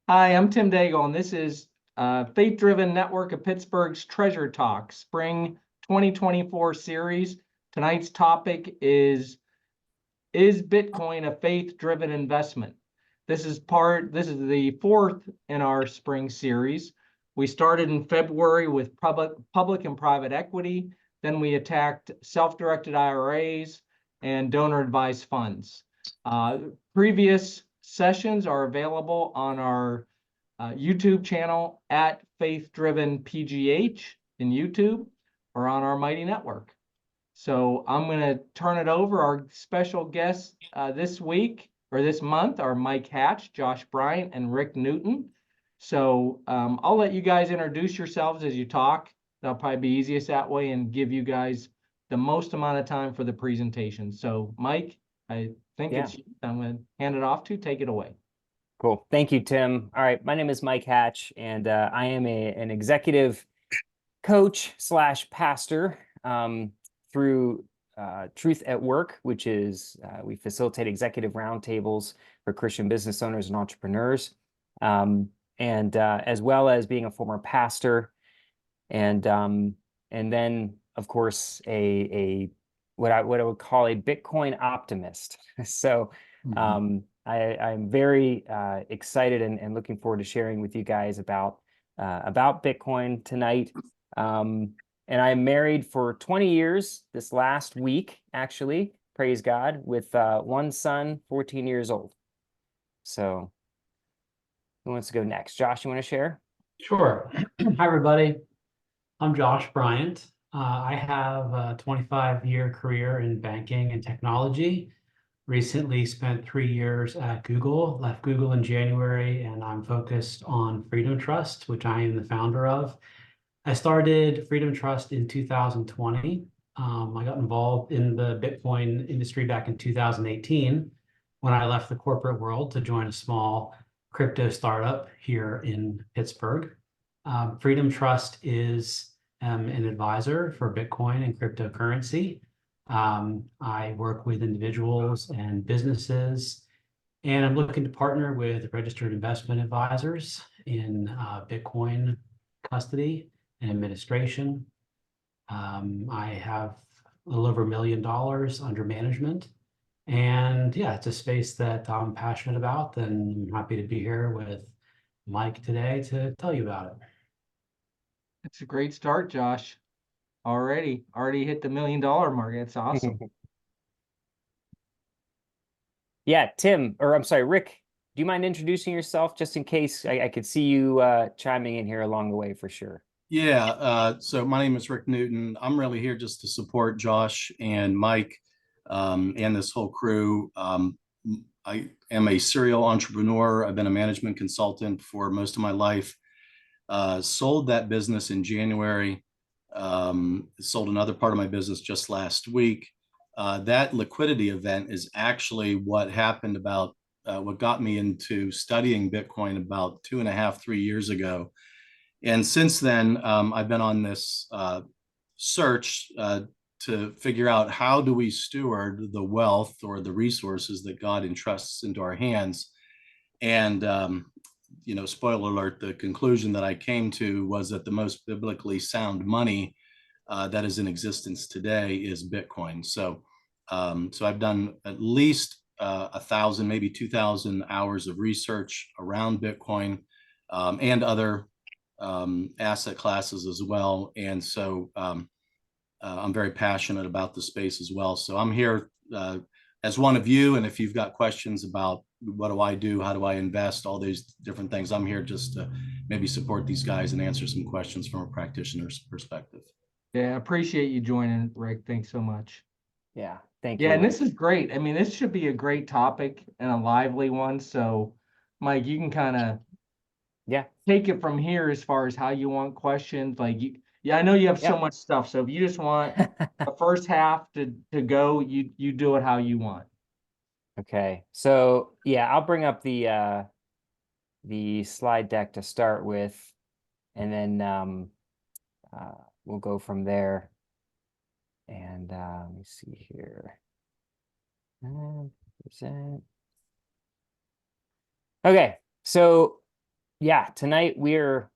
Hi, I'm Tim Daigle, and this is Faith-Driven Network of Pittsburgh's Treasure Talk Spring 2024 series. Tonight's topic is Bitcoin a faith-driven investment? This is the fourth in our spring series. We started in February with public and private equity. Then we attacked self-directed IRAs and donor-advised funds. Previous sessions are available on our YouTube channel at Faith Driven PGH in YouTube or on our Mighty Network. So I'm going to turn it over. Our special guests this week or this month are Mike Hatch, Josh Bryant, and Rick Newton. So I'll let you guys introduce yourselves as you talk. That'll probably be easiest that way and give you guys the most amount of time for the presentation. So Mike, I think I'm going to hand it off to. Take it away. Cool. Thank you, Tim. All right. My name is Mike Hatch, and I am an executive coach / pastor through Truth at Work, which is we facilitate executive roundtables for Christian business owners and entrepreneurs, and as well as being a former pastor, and then of course what I would call a Bitcoin optimist. So I'm very excited and looking forward to sharing with you guys about Bitcoin tonight. And I'm married for 20 years this last week, actually, praise God, with one son, 14 years old. So who wants to go next? Josh, you want to share? Sure. Hi, everybody. I'm Josh Bryant. I have a 25-year career in banking and technology. Recently spent 3 years at Google, left Google in January, and I'm focused on Freedom Trust, which I am the founder of. I started Freedom Trust in 2020. I got involved in the Bitcoin industry back in 2018 when I left the corporate world to join a small crypto startup here in Pittsburgh. Freedom Trust is an advisor for Bitcoin and cryptocurrency. I work with individuals and businesses, and I'm looking to partner with registered investment advisors in Bitcoin custody and administration. I have a little over $1 million under management. And yeah, it's a space that I'm passionate about, and I'm happy to be here with Mike today to tell you about it. It's a great start, Josh. Already hit the $1 million mark. That's awesome. Yeah, Tim, or I'm sorry, Rick, do you mind introducing yourself just in case I could see you chiming in here along the way for sure? Yeah, so my name is Rick Newton. I'm really here just to support Josh and Mike and this whole crew. I am a serial entrepreneur. I've been a management consultant for most of my life. Sold that business in January. Sold another part of my business just last week. That liquidity event is actually what happened about what got me into studying Bitcoin about 2.5, 3 years ago. And since then, I've been on this search to figure out how do we steward the wealth or the resources that God entrusts into our hands. And, spoiler alert, the conclusion that I came to was that the most biblically sound money that is in existence today is Bitcoin. So I've done at least 1,000, maybe 2,000 hours of research around Bitcoin and other asset classes as well. And so I'm very passionate about the space as well. So I'm here as one of you. And if you've got questions about what do I do, how do I invest, all these different things, I'm here just to maybe support these guys and answer some questions from a practitioner's perspective. Yeah, I appreciate you joining, Rick. Thanks so much. Yeah, thank you. Yeah, and this is great. I mean, this should be a great topic and a lively one. So, Mike, you can kind of take it from here as far as how you want questions. Like, I know you have so much stuff. So if you just want the first half to go, you do it how you want. Okay, so yeah, I'll bring up the slide deck to start with, and then we'll go from there. And let me see here. Present. Okay, so Yeah, tonight we're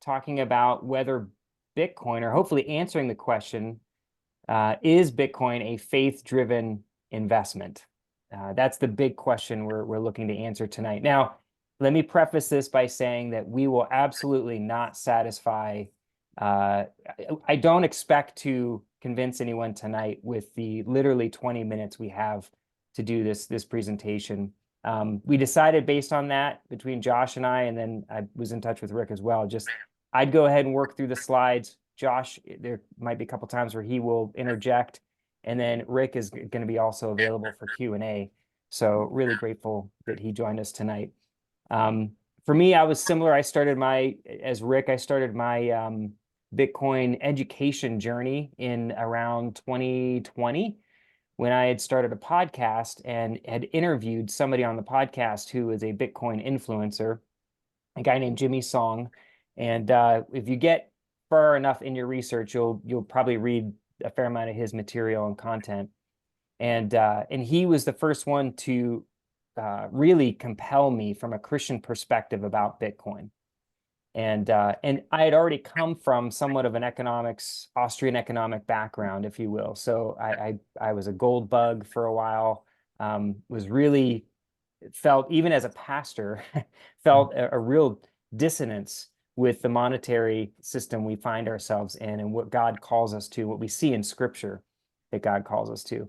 talking about whether Bitcoin, or hopefully answering the question, is Bitcoin a faith-driven investment? That's the big question we're looking to answer tonight. Now, let me preface this by saying that we will absolutely not satisfy. I don't expect to convince anyone tonight with the literally 20 minutes we have to do this presentation. We decided based on that between Josh and I, and then I was in touch with Rick as well, just I'd go ahead and work through the slides. Josh, there might be a couple times where he will interject, and then Rick is going to be also available for Q&A. So really grateful that he joined us tonight. For me, I was similar. As Rick, I started my Bitcoin education journey in around 2020 when I had started a podcast and had interviewed somebody on the podcast who is a Bitcoin influencer, a guy named Jimmy Song. And if you get far enough in your research, you'll probably read a fair amount of his material and content. And he was the first one to really compel me from a Christian perspective about Bitcoin. And I had already come from somewhat of an Austrian economic background, if you will. So I was a gold bug for a while. Was really felt, even as a pastor, felt a real dissonance with the monetary system we find ourselves in and what God calls us to, what we see in Scripture that God calls us to.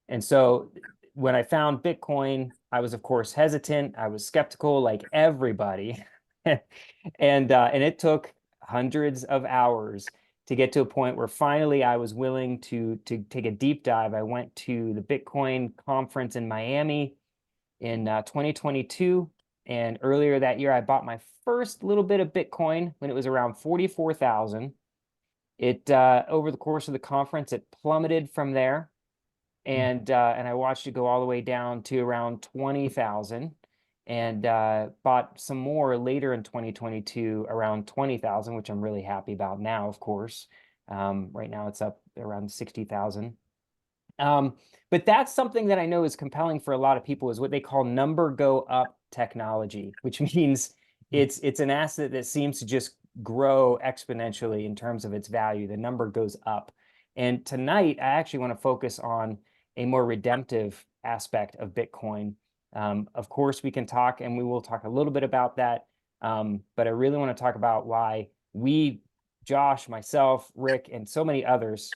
And so when I found Bitcoin, I was, of course, hesitant. I was skeptical, like everybody. And it took hundreds of hours to get to a point where finally I was willing to take a deep dive. I went to the Bitcoin conference in Miami in 2022. And earlier that year, I bought my first little bit of Bitcoin when it was around 44,000. It over the course of the conference, it plummeted from there. And I watched it go all the way down to around 20,000, and bought some more later in 2022 around 20,000, which I'm really happy about now, of course. Right now it's up around 60,000. But that's something that I know is compelling for a lot of people, is what they call number go up technology, which means it's an asset that seems to just grow exponentially in terms of its value. The number goes up. And tonight, I actually want to focus on a more redemptive aspect of Bitcoin. Of course, we can talk, and we will talk a little bit about that. But I really want to talk about why we, Josh, myself, Rick, and so many others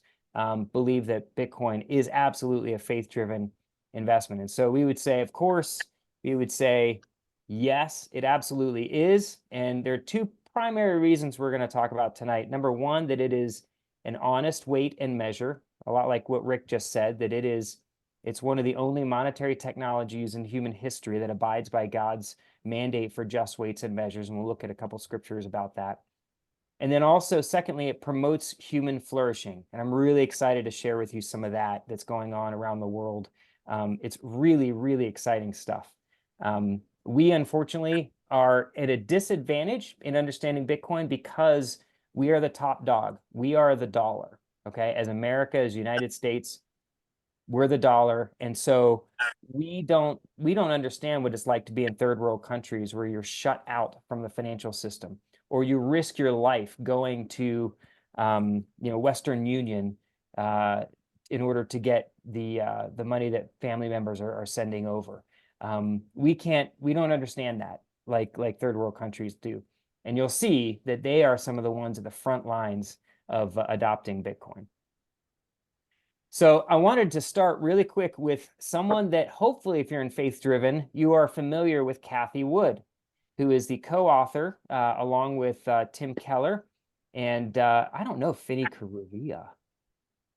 believe that Bitcoin is absolutely a faith-driven investment. And so we would say, of course, we would say, yes, it absolutely is. And there are two primary reasons we're going to talk about tonight. Number one, that it is an honest weight and measure, a lot like what Rick just said, that it's one of the only monetary technologies in human history that abides by God's mandate for just weights and measures. And we'll look at a couple scriptures about that. And then also, secondly, it promotes human flourishing. And I'm really excited to share with you some of that that's going on around the world. It's really, really exciting stuff. We, unfortunately, are at a disadvantage in understanding Bitcoin because we are the top dog. We are the dollar, okay? As America, as United States, we're the dollar. And so we don't understand what it's like to be in third world countries where you're shut out from the financial system, or you risk your life going to Western Union in order to get the money that family members are sending over. We don't understand that like third world countries do. And you'll see that they are some of the ones at the front lines of adopting Bitcoin. So I wanted to start really quick with someone that hopefully, if you're in Faith Driven, you are familiar with, Cathie Wood, who is the co-author along with Tim Keller and I don't know, Finney Carulia.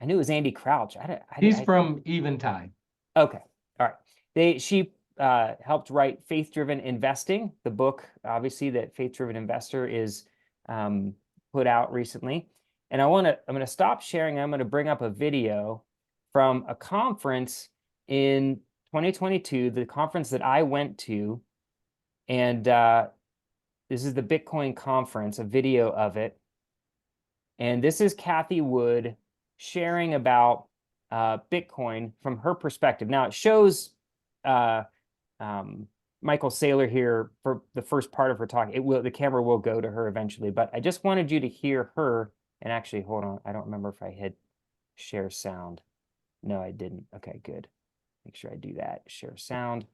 I knew it was Andy Crouch. He's from Eventide. Okay, all right. She helped write Faith Driven Investing, the book, obviously, that Faith Driven Investor is put out recently. And I'm going to stop sharing. I'm going to bring up a video from a conference in 2022, the conference that I went to. And this is the Bitcoin conference, a video of it. And this is Cathie Wood sharing about Bitcoin from her perspective. Now, it shows Michael Saylor here for the first part of her talk. The camera will go to her eventually, but I just wanted you to hear her. And actually, hold on. I don't remember if I hit share sound. No, I didn't. Okay, good. Make sure I do that. Share sound.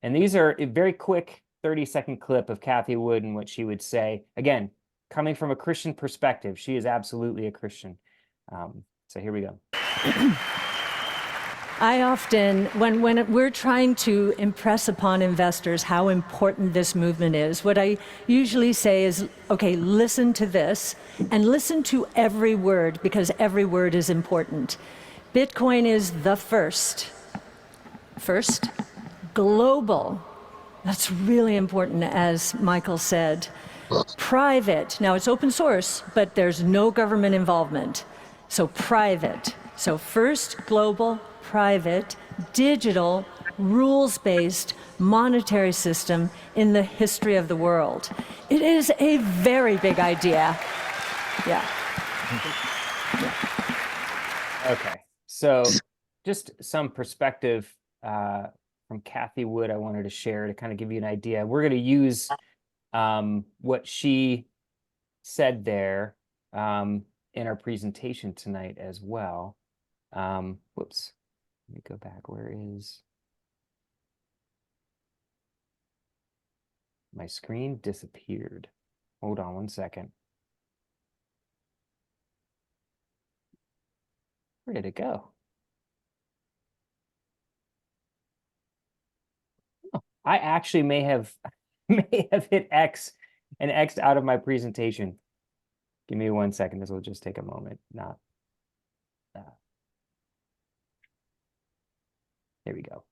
And these are a very quick 30-second clip of Kathy Wood and what she would say. Again, coming from a Christian perspective, she is absolutely a Christian. So here we go. I often, when we're trying to impress upon investors how important this movement is, what I usually say is, okay, listen to this and listen to every word, because every word is important. Bitcoin is the first global. That's really important, as Michael said. Private. Now it's open source, but there's no government involvement. So private. So first global, private, digital, rules-based monetary system in the history of the world. It is a very big idea. Yeah. Okay, so just some perspective from Kathy Wood I wanted to share to kind of give you an idea. We're going to use what she said there in our presentation tonight as well. Whoops. Let me go back. Where is my screen? Disappeared. Hold on one second. Where did it go? Oh, I actually may have hit X and X'd out of my presentation. Give me 1 second. This will just take a moment. Not. Here we go.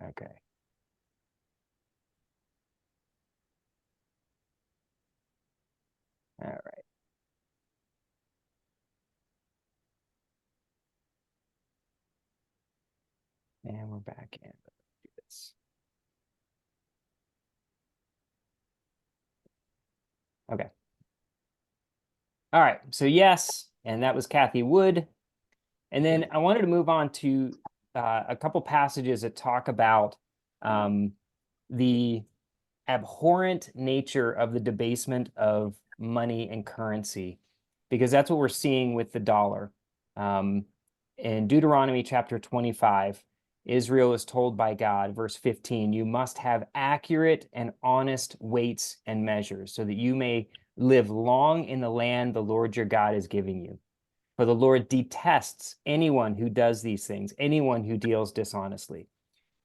Okay. All right. And we're back in. Let's do this. Okay. All right. So yes, and that was Kathy Wood. And then I wanted to move on to a couple passages that talk about the abhorrent nature of the debasement of money and currency, because that's what we're seeing with the dollar. In Deuteronomy chapter 25, Israel is told by God, verse 15, you must have accurate and honest weights and measures so that you may live long in the land the Lord your God is giving you. For the Lord detests anyone who does these things, anyone who deals dishonestly.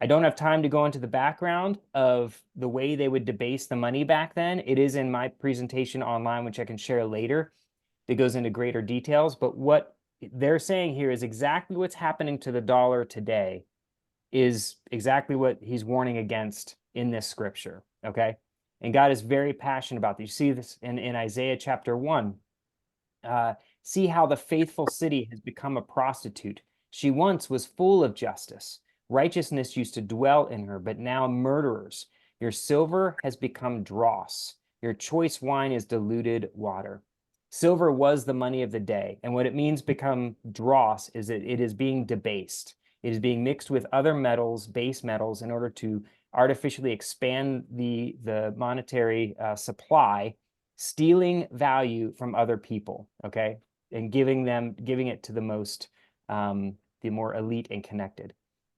I don't have time to go into the background of the way they would debase the money back then. It is in my presentation online, which I can share later, that goes into greater details. But what they're saying here is exactly what's happening to the dollar today is exactly what he's warning against in this scripture, okay? And God is very passionate about this. You see this in Isaiah chapter 1. See how the faithful city has become a prostitute. She once was full of justice. Righteousness used to dwell in her, but now murderers. Your silver has become dross. Your choice wine is diluted water. Silver was the money of the day. And what it means become dross is that it is being debased. It is being mixed with other metals, base metals, in order to artificially expand the monetary supply, stealing value from other people, okay? And giving it to the more elite and connected.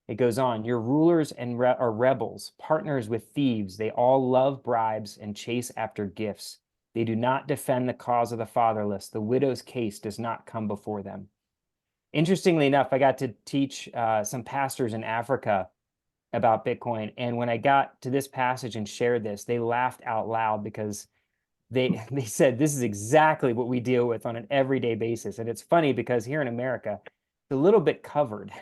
It goes on, your rulers are rebels, partners with thieves. They all love bribes and chase after gifts. They do not defend the cause of the fatherless. The widow's case does not come before them. Interestingly enough, I got to teach some pastors in Africa about Bitcoin. And when I got to this passage and shared this, they laughed out loud because they said, this is exactly what we deal with on an everyday basis. And it's funny because here in America, it's a little bit covered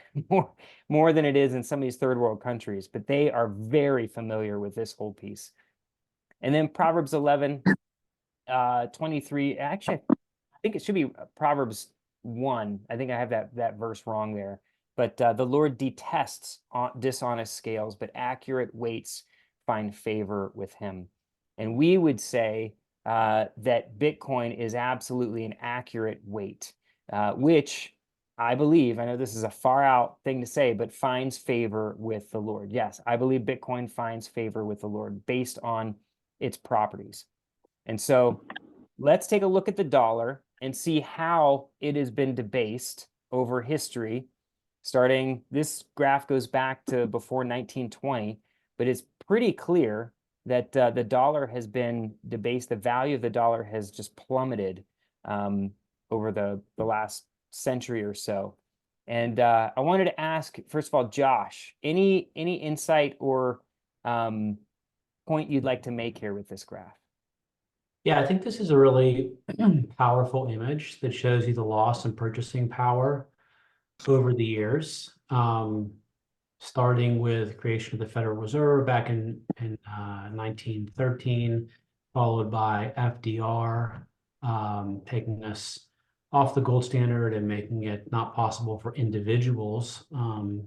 more than it is in some of these third world countries, but they are very familiar with this whole piece. And then Proverbs 11, 23, actually, I think it should be Proverbs 1. I think I have that verse wrong there. But the Lord detests dishonest scales, but accurate weights find favor with him. And we would say that Bitcoin is absolutely an accurate weight, which I believe, I know this is a far out thing to say, but finds favor with the Lord. Yes, I believe Bitcoin finds favor with the Lord based on its properties. And so let's take a look at the dollar and see how it has been debased over history. Starting, this graph goes back to before 1920, but it's pretty clear that the dollar has been debased. The value of the dollar has just plummeted over the last century or so. And I wanted to ask, first of all, Josh, any insight or point you'd like to make here with this graph? Yeah, I think this is a really powerful image that shows you the loss in purchasing power over the years, starting with creation of the Federal Reserve back in 1913, followed by FDR, taking us off the gold standard and making it not possible for individuals to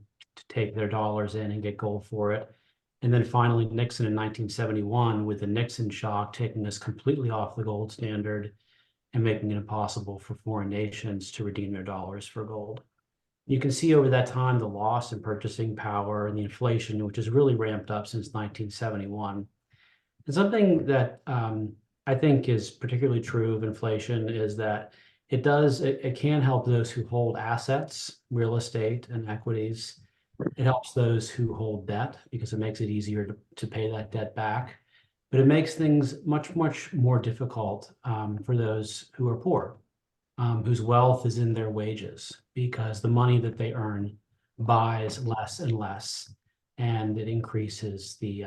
take their dollars in and get gold for it. And then finally Nixon in 1971 with the Nixon shock, taking us completely off the gold standard and making it impossible for foreign nations to redeem their dollars for gold. You can see over that time the loss in purchasing power and the inflation, which has really ramped up since 1971. And something that I think is particularly true of inflation is that it can help those who hold assets, real estate and equities. It helps those who hold debt because it makes it easier to pay that debt back. But it makes things much, much more difficult for those who are poor, whose wealth is in their wages, because the money that they earn buys less and less, and it increases the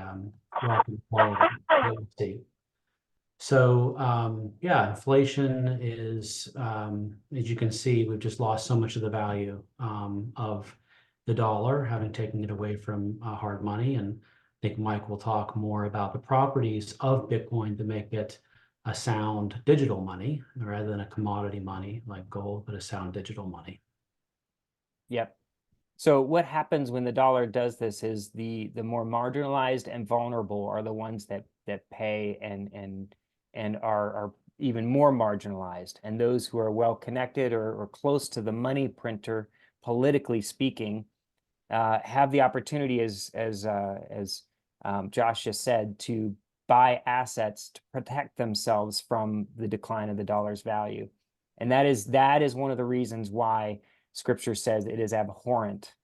wealth inequality that we see. So yeah, inflation is, as you can see, we've just lost so much of the value of the dollar, having taken it away from hard money. And I think Mike will talk more about the properties of Bitcoin to make it a sound digital money rather than a commodity money like gold, but a sound digital money. Yep. So what happens when the dollar does this is the more marginalized and vulnerable are the ones that pay and are even more marginalized, and those who are well connected or close to the money printer, politically speaking, have the opportunity, as Josh just said, to buy assets to protect themselves from the decline of the dollar's value. And that is one of the reasons why Scripture says it is abhorrent.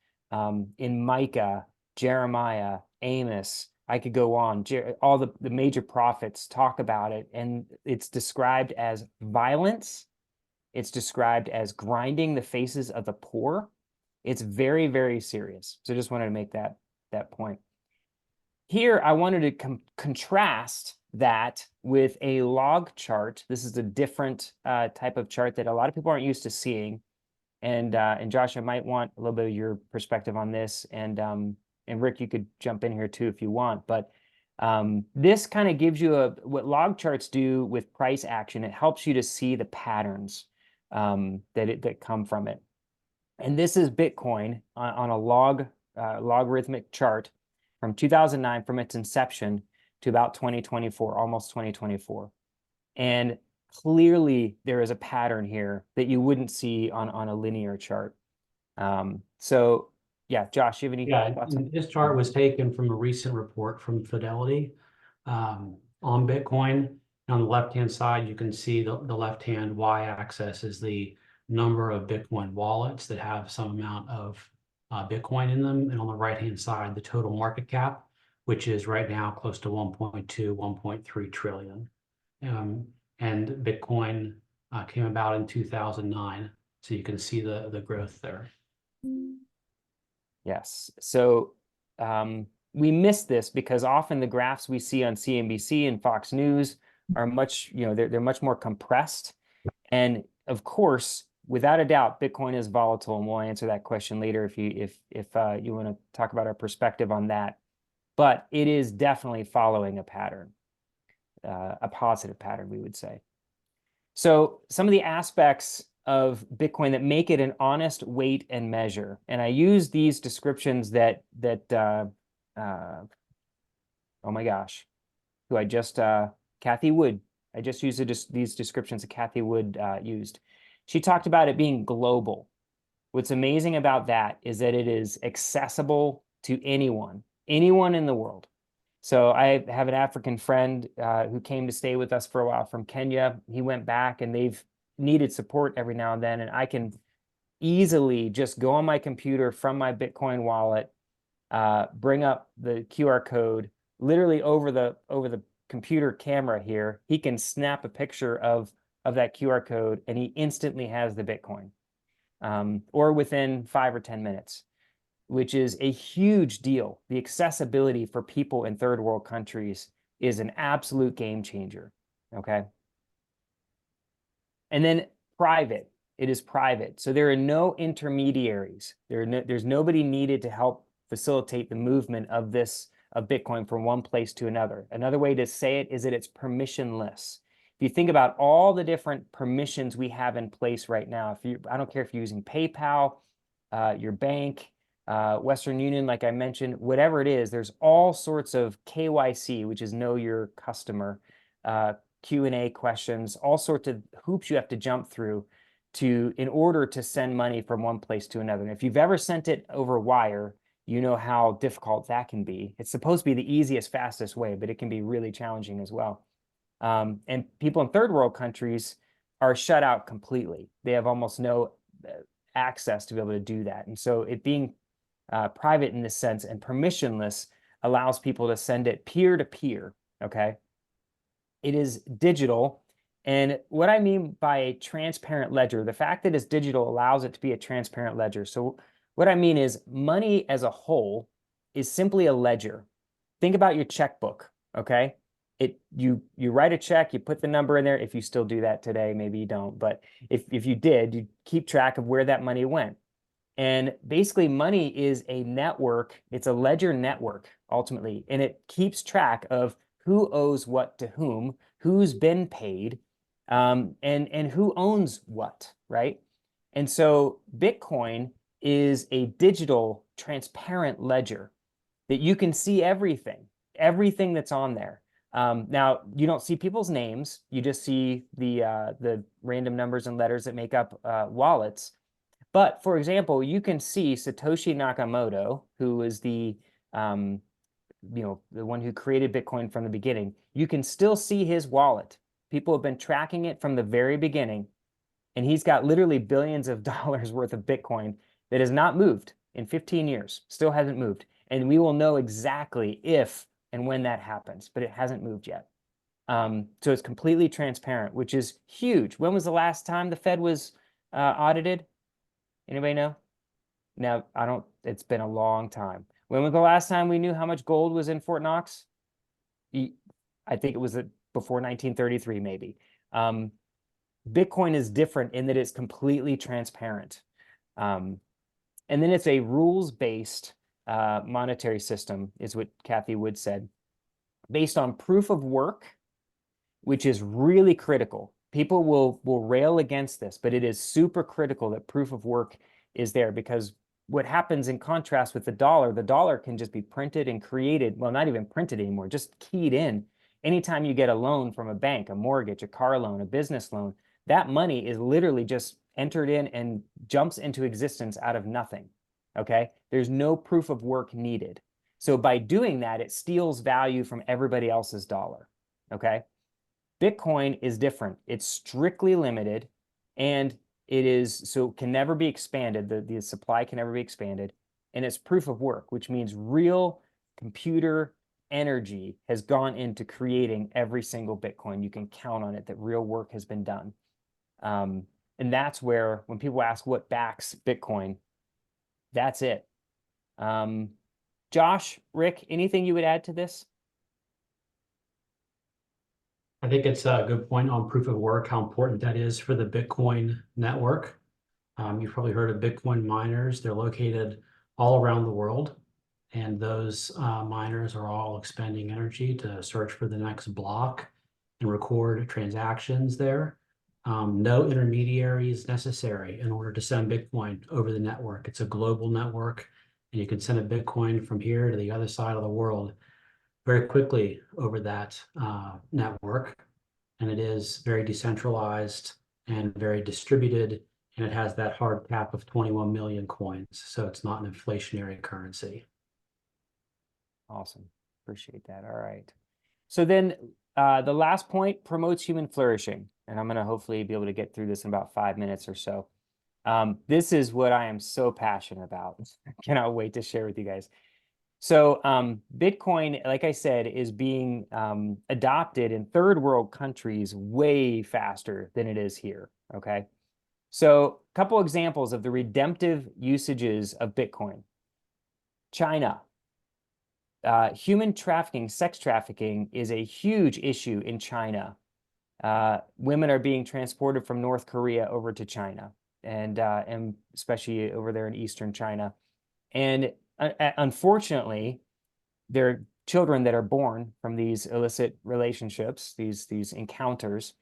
In Micah, Jeremiah, Amos, I could go on. All the major prophets talk about it, and it's described as violence. It's described as grinding the faces of the poor. It's very, very serious. So just wanted to make that point. Here, I wanted to contrast that with a log chart. This is a different type of chart that a lot of people aren't used to seeing. And Josh, I might want a little bit of your perspective on this. And Rick, you could jump in here too if you want. But this kind of gives you what log charts do with price action. It helps you to see the patterns that come from it. And this is Bitcoin on a logarithmic chart from 2009, from its inception to about 2024, almost 2024. And clearly there is a pattern here that you wouldn't see on a linear chart. So yeah, Josh, you have any thoughts on this chart was taken from a recent report from Fidelity on Bitcoin. On the left-hand side, you can see the left-hand y-axis is the number of Bitcoin wallets that have some amount of Bitcoin in them. And on the right-hand side, the total market cap, which is right now close to 1.2, 1.3 trillion. And Bitcoin came about in 2009. So you can see the growth there. Yes. So we miss this because often the graphs we see on CNBC and Fox News are much, they're much more compressed. And of course, without a doubt, Bitcoin is volatile, and we'll answer that question later if you want to talk about our perspective on that. But it is definitely following a pattern, a positive pattern, we would say. So some of the aspects of Bitcoin that make it an honest weight and measure, and I use these descriptions that oh my gosh, who I just Kathy Wood. I just used these descriptions that Kathy Wood used. She talked about it being global. What's amazing about that is that it is accessible to anyone in the world. So I have an African friend who came to stay with us for a while from Kenya. He went back and they've needed support every now and then. And I can easily just go on my computer from my Bitcoin wallet, bring up the QR code literally over the computer camera here. He can snap a picture of that QR code and he instantly has the Bitcoin, or within 5 or 10 minutes. Which is a huge deal. The accessibility for people in third world countries is an absolute game changer, okay? And then private, it is private. So there are no intermediaries. There's nobody needed to help facilitate the movement of Bitcoin from one place to another. Another way to say it is that it's permissionless. If you think about all the different permissions we have in place right now, I don't care if you're using PayPal, your bank, Western Union, like I mentioned, whatever it is, there's all sorts of KYC, which is know your customer, Q&A questions, all sorts of hoops you have to jump through in order to send money from one place to another. And if you've ever sent it over wire, you know how difficult that can be. It's supposed to be the easiest, fastest way, but it can be really challenging as well. And people in third world countries are shut out completely. They have almost no access to be able to do that. And so it being private in this sense and permissionless allows people to send it peer to peer, okay? It is digital. And what I mean by a transparent ledger, the fact that it's digital allows it to be a transparent ledger. So what I mean is money as a whole is simply a ledger. Think about your checkbook, okay? You write a check, you put the number in there. If you still do that today, maybe you don't, but if you did, you keep track of where that money went. And basically money is a network. It's a ledger network ultimately, and it keeps track of who owes what to whom, who's been paid, and who owns what, right? And so Bitcoin is a digital transparent ledger that you can see everything that's on there. Now you don't see people's names, you just see the random numbers and letters that make up wallets. But for example, you can see Satoshi Nakamoto, who is the one who created Bitcoin from the beginning. You can still see his wallet. People have been tracking it from the very beginning, and he's got literally billions of dollars worth of Bitcoin that has not moved in 15 years, still hasn't moved. And we will know exactly if and when that happens, but it hasn't moved yet. So it's completely transparent, which is huge. When was the last time the Fed was audited? Anybody know? Now, it's been a long time. When was the last time we knew how much gold was in Fort Knox? I think it was before 1933, maybe. Bitcoin is different in that it's completely transparent. And then it's a rules-based monetary system, is what Kathy Wood said, based on proof of work, which is really critical. People will rail against this, but it is super critical that proof of work is there, because what happens in contrast with the dollar can just be printed and created, well, not even printed anymore, just keyed in. Anytime you get a loan from a bank, a mortgage, a car loan, a business loan, that money is literally just entered in and jumps into existence out of nothing, okay? There's no proof of work needed. So by doing that, it steals value from everybody else's dollar, okay? Bitcoin is different. It's strictly limited, and can never be expanded. The supply can never be expanded, and it's proof of work, which means real computer energy has gone into creating every single Bitcoin. You can count on it that real work has been done. And that's where, when people ask what backs Bitcoin, that's it. Josh, Rick, anything you would add to this? I think it's a good point on proof of work, how important that is for the Bitcoin network. You've probably heard of Bitcoin miners. They're located all around the world, and those miners are all expending energy to search for the next block and record transactions there. No intermediaries necessary in order to send Bitcoin over the network. It's a global network, and you can send a Bitcoin from here to the other side of the world very quickly over that network. And it is very decentralized and very distributed and it has that hard cap of 21 million coins. So it's not an inflationary currency. Awesome. Appreciate that. All right. So then the last point, promotes human flourishing. And I'm going to hopefully be able to get through this in about 5 minutes or so. This is what I am so passionate about. I cannot wait to share with you guys. So Bitcoin, like I said, is being adopted in third world countries way faster than it is here. Okay. So a couple examples of the redemptive usages of Bitcoin. China. Human trafficking, sex trafficking is a huge issue in China. Women are being transported from North Korea over to China, and especially over there in Eastern China. And unfortunately, there are children that are born from these illicit relationships, these encounters,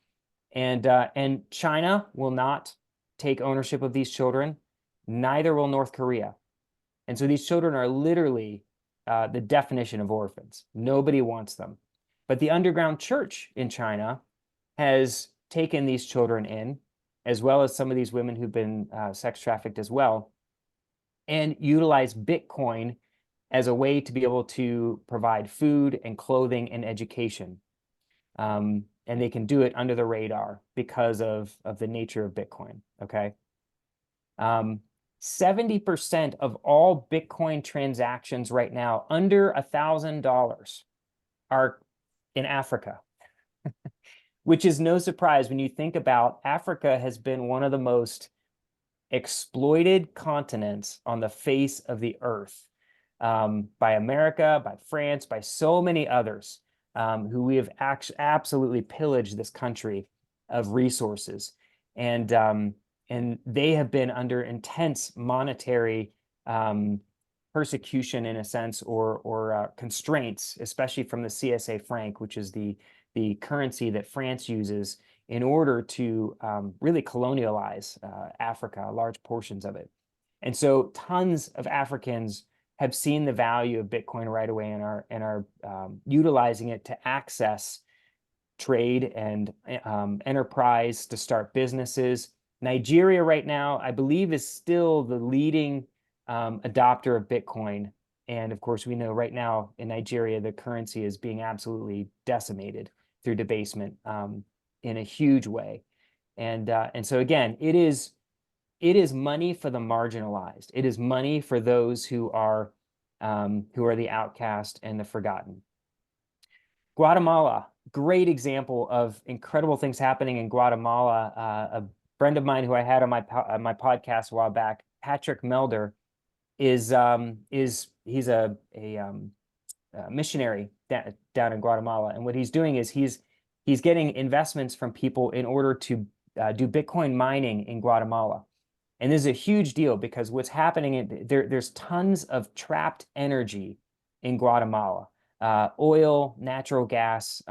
and China will not take ownership of these children. Neither will North Korea. And so these children are literally the definition of orphans. Nobody wants them. But the underground church in China has taken these children in, as well as some of these women who've been sex trafficked as well, and utilize Bitcoin as a way to be able to provide food and clothing and education. And they can do it under the radar because of the nature of Bitcoin, okay? 70% of all Bitcoin transactions right now under $1,000 are in Africa, which is no surprise when you think about Africa has been one of the most exploited continents on the face of the earth by America, by France, by so many others who we have absolutely pillaged this country of resources. And they have been under intense monetary persecution in a sense, or constraints, especially from the CSA franc, which is the currency that France uses in order to really colonialize Africa, large portions of it. And so tons of Africans have seen the value of Bitcoin right away and are utilizing it to access trade and enterprise, to start businesses. Nigeria right now, I believe, is still the leading adopter of Bitcoin. And of course, we know right now in Nigeria, the currency is being absolutely decimated through debasement in a huge way. And so again, it is money for the marginalized. It is money for those who are the outcast and the forgotten. Guatemala, great example of incredible things happening in Guatemala. A friend of mine who I had on my podcast a while back, Patrick Melder, he's a missionary down in Guatemala, and what he's doing is he's getting investments from people in order to do Bitcoin mining in Guatemala. And this is a huge deal because what's happening, there's tons of trapped energy in Guatemala, oil, natural gas,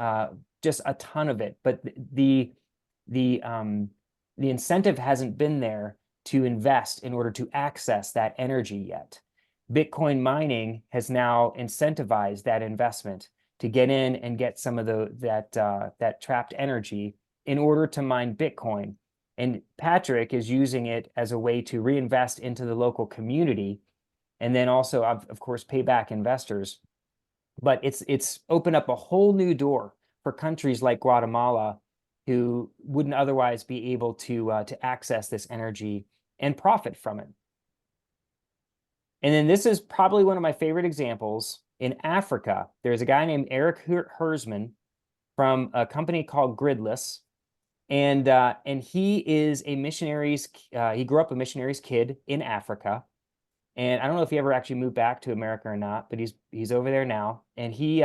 just a ton of it. But the incentive hasn't been there to invest in order to access that energy yet. Bitcoin mining has now incentivized that investment to get in and get some of that trapped energy in order to mine Bitcoin. And Patrick is using it as a way to reinvest into the local community, and then also, of course, pay back investors. But it's opened up a whole new door for countries like Guatemala, who wouldn't otherwise be able to access this energy and profit from it. And then this is probably one of my favorite examples. In Africa, there's a guy named Eric Hersman from a company called Gridless. And he is a missionary's, he grew up a missionary's kid in Africa. And I don't know if he ever actually moved back to America or not, but he's over there now. And he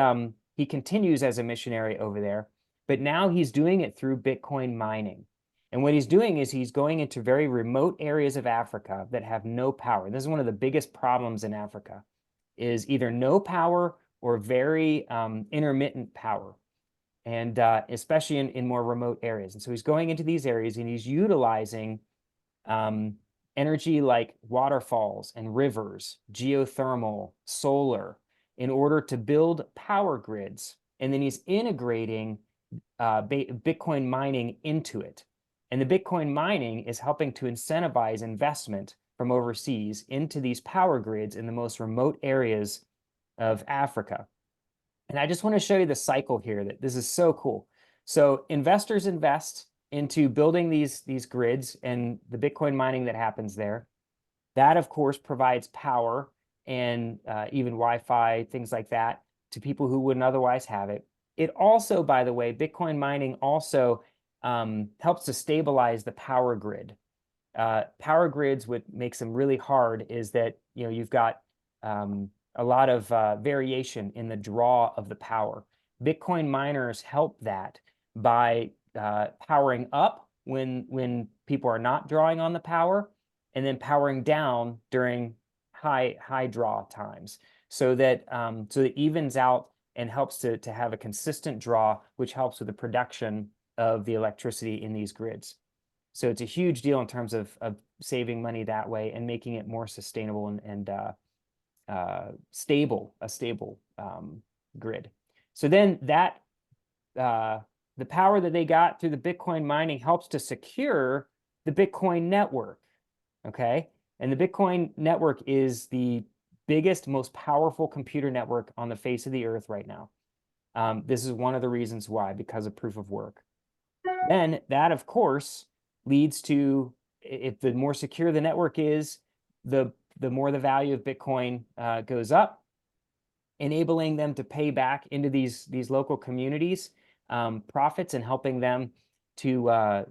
continues as a missionary over there, but now he's doing it through Bitcoin mining. And what he's doing is he's going into very remote areas of Africa that have no power. This is one of the biggest problems in Africa, is either no power or very intermittent power. And especially in more remote areas. And so he's going into these areas and he's utilizing energy like waterfalls and rivers, geothermal, solar, in order to build power grids. And then he's integrating Bitcoin mining into it. And the Bitcoin mining is helping to incentivize investment from overseas into these power grids in the most remote areas of Africa. And I just want to show you the cycle here, that this is so cool. So investors invest into building these grids and the Bitcoin mining that happens there. That, of course, provides power and even Wi-Fi, things like that, to people who wouldn't otherwise have it. It also, by the way, Bitcoin mining also helps to stabilize the power grid. Power grids, what makes them really hard is that, you know, you've got a lot of variation in the draw of the power. Bitcoin miners help that by powering up when people are not drawing on the power, and then powering down during high draw times, so that it evens out and helps to have a consistent draw, which helps with the production of the electricity in these grids. So it's a huge deal in terms of saving money that way and making it more sustainable and a stable grid. So then that the power that they got through the Bitcoin mining helps to secure the Bitcoin network. Okay, and the Bitcoin network is the biggest, most powerful computer network on the face of the earth right now. This is one of the reasons why, because of proof of work. Then that, of course, leads to, if the more secure the network is, the more the value of Bitcoin goes up, enabling them to pay back into these local communities profits and helping them to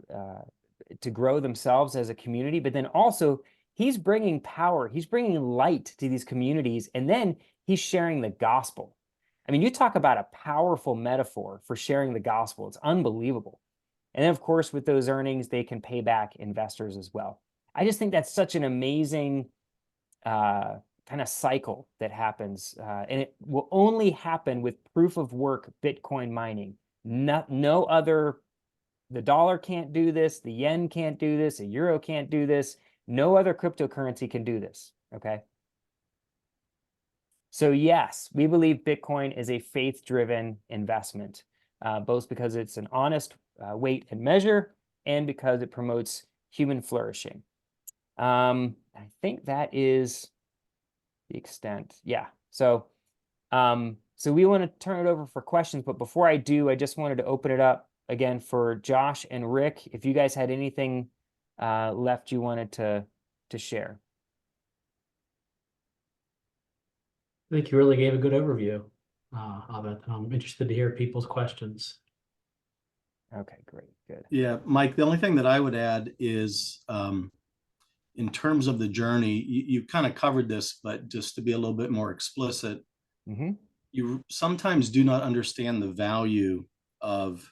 grow themselves as a community. But then also, he's bringing power, he's bringing light to these communities, and then he's sharing the gospel. I mean, you talk about a powerful metaphor for sharing the gospel. It's unbelievable. And then, of course, with those earnings, they can pay back investors as well. I just think that's such an amazing kind of cycle that happens. And it will only happen with proof of work Bitcoin mining. No other, the dollar can't do this, the yen can't do this, a euro can't do this. No other cryptocurrency can do this, okay? So yes, we believe Bitcoin is a faith-driven investment, both because it's an honest weight and measure, and because it promotes human flourishing. I think that is the extent. Yeah. So, so we want to turn it over for questions, but before I do, I just wanted to open it up again for Josh and Rick, if you guys had anything left you wanted to share. I think you really gave a good overview of it. I'm interested to hear people's questions. Okay, great, good. Yeah, Mike, the only thing that I would add is in terms of the journey, you kind of covered this, but just to be a little bit more explicit, you sometimes do not understand the value of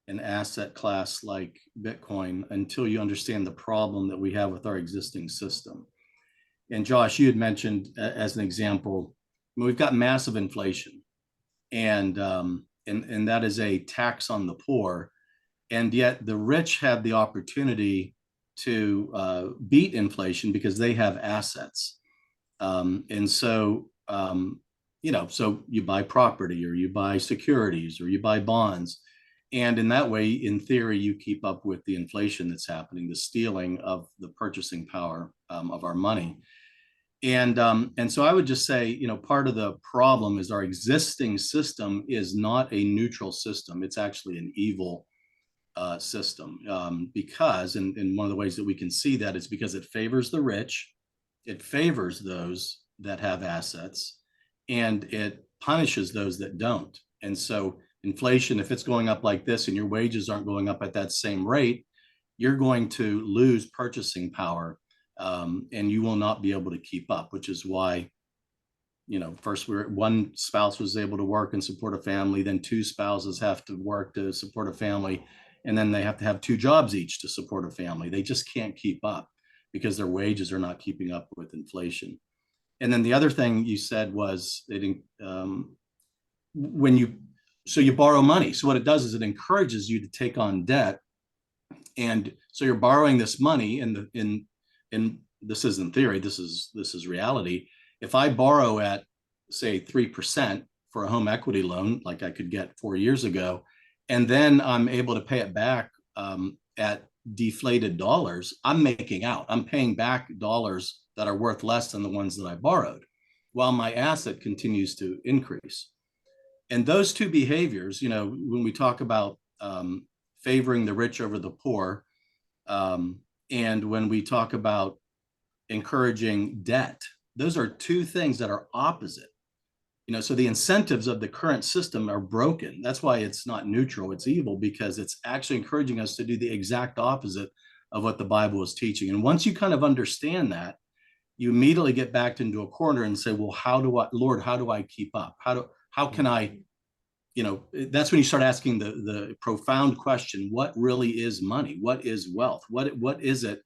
an asset class like Bitcoin until you understand the problem that we have with our existing system. And Josh, you had mentioned as an example, we've got massive inflation, and that is a tax on the poor. And yet the rich have the opportunity to beat inflation because they have assets. And so, you know, so you buy property, or you buy securities, or you buy bonds. And in that way, in theory, you keep up with the inflation that's happening, the stealing of the purchasing power of our money. And so I would just say, you know, part of the problem is our existing system is not a neutral system. It's actually an evil system because, and one of the ways that we can see that is because it favors the rich, it favors those that have assets, and it punishes those that don't. And so inflation, if it's going up like this and your wages aren't going up at that same rate, you're going to lose purchasing power, and you will not be able to keep up, which is why, you know, first one spouse was able to work and support a family, then two spouses have to work to support a family, and then they have to have two jobs each to support a family. They just can't keep up because their wages are not keeping up with inflation. And then the other thing you said was so you borrow money. So what it does is it encourages you to take on debt. And so you're borrowing this money, and this isn't theory, this is reality. If I borrow at, say, 3% for a home equity loan, like I could get 4 years ago, and then I'm able to pay it back at deflated dollars, I'm making out. I'm paying back dollars that are worth less than the ones that I borrowed, while my asset continues to increase. And those two behaviors, you know, when we talk about favoring the rich over the poor, and when we talk about encouraging debt, those are two things that are opposite. You know, so the incentives of the current system are broken. That's why it's not neutral, it's evil, because it's actually encouraging us to do the exact opposite of what the Bible is teaching. And once you kind of understand that, you immediately get backed into a corner and say, well, Lord, how do I keep up? How can I, you know, that's when you start asking the profound question, what really is money? What is wealth? What is it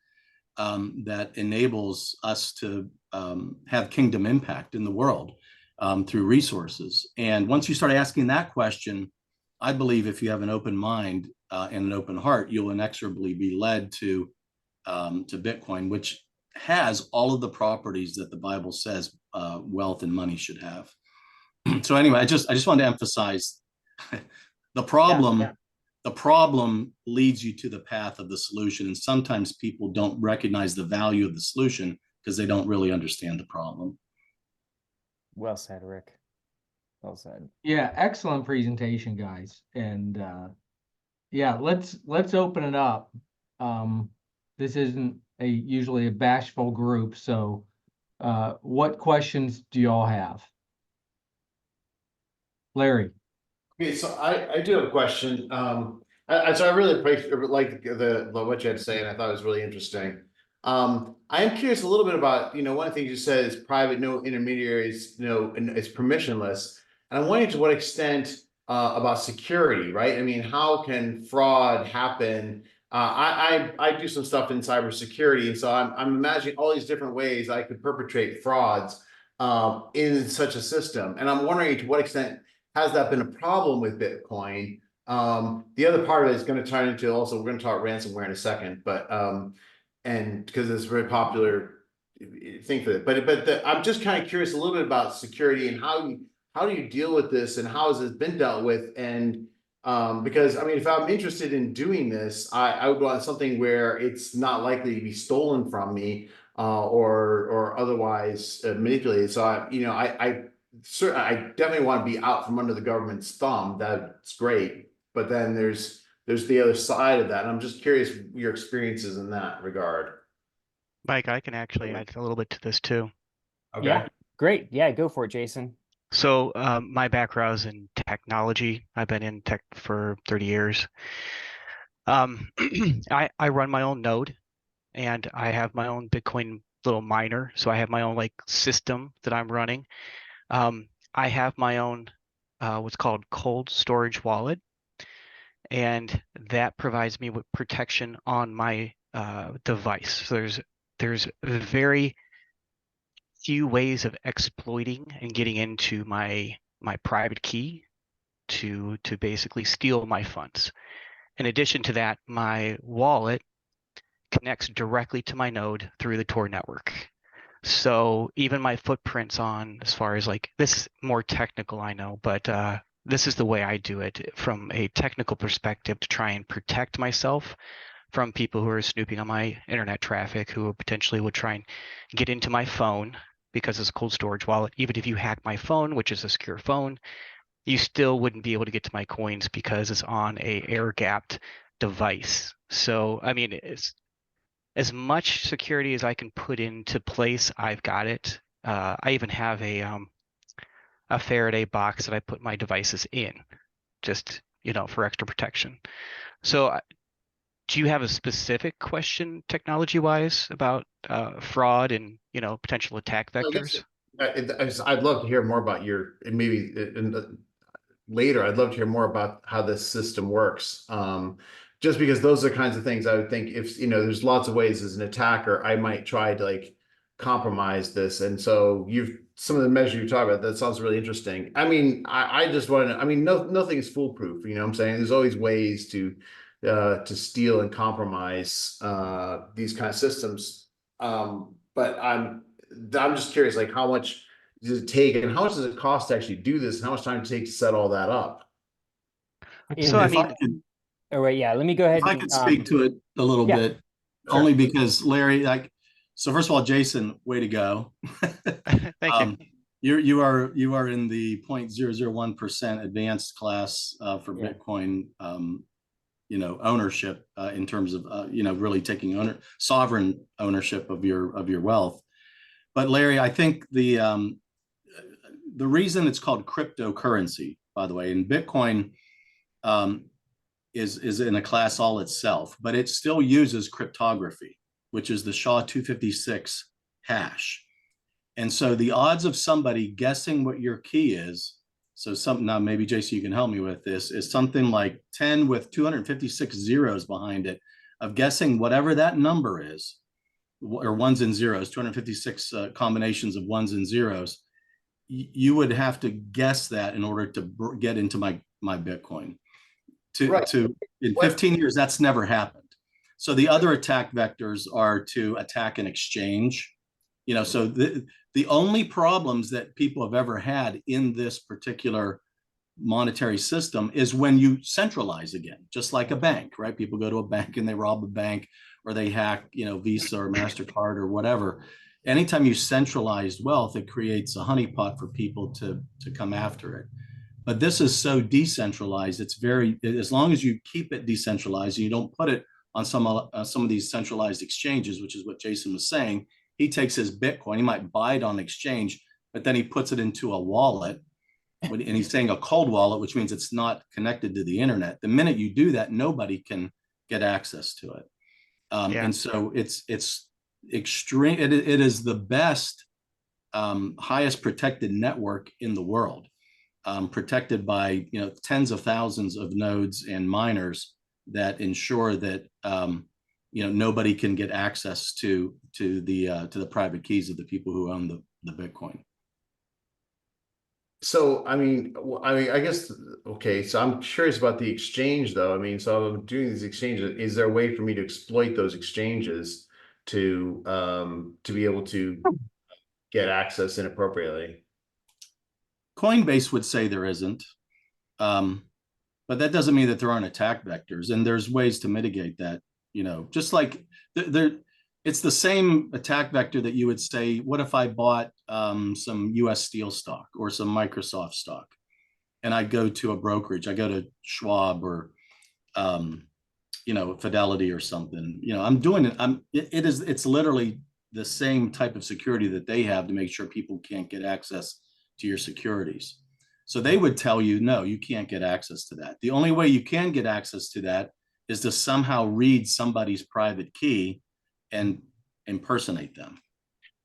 that enables us to have kingdom impact in the world through resources? And once you start asking that question, I believe if you have an open mind and an open heart, you'll inexorably be led to Bitcoin, which has all of the properties that the Bible says wealth and money should have. So anyway, I just wanted to emphasize the problem. The problem leads you to the path of the solution, and sometimes people don't recognize the value of the solution because they don't really understand the problem. Well said, Rick. Well said. Yeah, excellent presentation, guys. And yeah, let's open it up. This isn't usually a bashful group, so what questions do y'all have? Larry. Okay, so I do have a question. So I really like what you had to say, and I thought it was really interesting. I am curious a little bit about, you know, one of the things you said is private, no intermediaries, you know, and it's permissionless. And I'm wondering to what extent about security, right? I mean, how can fraud happen? I do some stuff in cybersecurity, and so I'm imagining all these different ways I could perpetrate frauds in such a system. And I'm wondering to what extent has that been a problem with Bitcoin? The other part of it is going to turn into also, we're going to talk ransomware in a second, but and because it's a very popular thing for it. But I'm just kind of curious a little bit about security and how do you deal with this and how has it been dealt with? And because I mean, if I'm interested in doing this, I would want something where it's not likely to be stolen from me or otherwise manipulated. So I definitely want to be out from under the government's thumb. That's great. But then there's the other side of that. And I'm just curious your experiences in that regard. Mike, I can actually add a little bit to this too. Okay. Yeah, great. Yeah, go for it, Jason. So my background is in technology. I've been in tech for 30 years. I run my own node and I have my own Bitcoin little miner. So I have my own like system that I'm running. I have my own what's called cold storage wallet, and that provides me with protection on my device. So there's very few ways of exploiting and getting into my private key to basically steal my funds. In addition to that, my wallet connects directly to my node through the Tor network. So even my footprints on, as far as like, this is more technical, I know, but this is the way I do it from a technical perspective to try and protect myself from people who are snooping on my internet traffic, who potentially would try and get into my phone because it's a cold storage wallet. Even if you hack my phone, which is a secure phone, you still wouldn't be able to get to my coins because it's on a air-gapped device. So, I mean, it's as much security as I can put into place, I've got it. I even have a Faraday box that I put my devices in, just, you know, for extra protection. So do you have a specific question technology-wise about fraud and, you know, potential attack vectors? I'd love to hear more about your, maybe later, I'd love to hear more about how this system works. Just because those are kinds of things I would think if, you know, there's lots of ways as an attacker, I might try to like compromise this. And so some of the measures you talk about, that sounds really interesting. I mean, I just want to, I mean, nothing is foolproof, you know what I'm saying? There's always ways to steal and compromise these kind of systems. But I'm just curious, like how much does it take and how much does it cost to actually do this and how much time does it take to set all that up? So I mean, All right, yeah, let me go ahead If I and could speak to it a little yeah, bit, sure. only because Larry, so first of all, Jason, way to go. Thank you. You are in the 0.001% advanced class for Yeah. Bitcoin, ownership in terms of really taking sovereign ownership of your wealth. But Larry, I think the reason it's called cryptocurrency, by the way, and Bitcoin is in a class all itself, but it still uses cryptography, which is the SHA-256 hash. And so the odds of somebody guessing what your key is, now maybe Jason, you can help me with this, is something like 10 with 256 zeros behind it, of guessing whatever that number is, or ones and zeros, 256 combinations of ones and zeros. You would have to guess that in order to get into my Bitcoin. In 15 years, that's never happened. So the other attack vectors are to attack an exchange. So the only problems that people have ever had in this particular monetary system is when you centralize again, just like a bank, right? People go to a bank and they rob a bank, or they hack, Visa or MasterCard or whatever. Anytime you centralize wealth, it creates a honeypot for people to come after it. But this is so decentralized. As long as you keep it decentralized and you don't put it on some of these centralized exchanges, which is what Jason was saying. He takes his Bitcoin, he might buy it on exchange, but then he puts it into a wallet, and he's saying a cold wallet, which means it's not connected to the internet. The minute you do that, nobody can get access to it. And so it's extreme. It is the best, highest protected network in the world, protected by tens of thousands of nodes and miners that ensure that nobody can get access to the private keys of the people who own the Bitcoin. So, I guess, okay, so I'm curious about the exchange though. So I'm doing these exchanges. Is there a way for me to exploit those exchanges to be able to get access inappropriately? Coinbase would say there isn't, but that doesn't mean that there aren't attack vectors, and there's ways to mitigate that. Just like it's the same attack vector that you would say, what if I bought some US Steel stock or some Microsoft stock, and I go to a brokerage, I go to Schwab or Fidelity or something. I'm doing it. It's literally the same type of security that they have to make sure people can't get access to your securities. So they would tell you, no, you can't get access to that. The only way you can get access to that is to somehow read somebody's private key and impersonate them.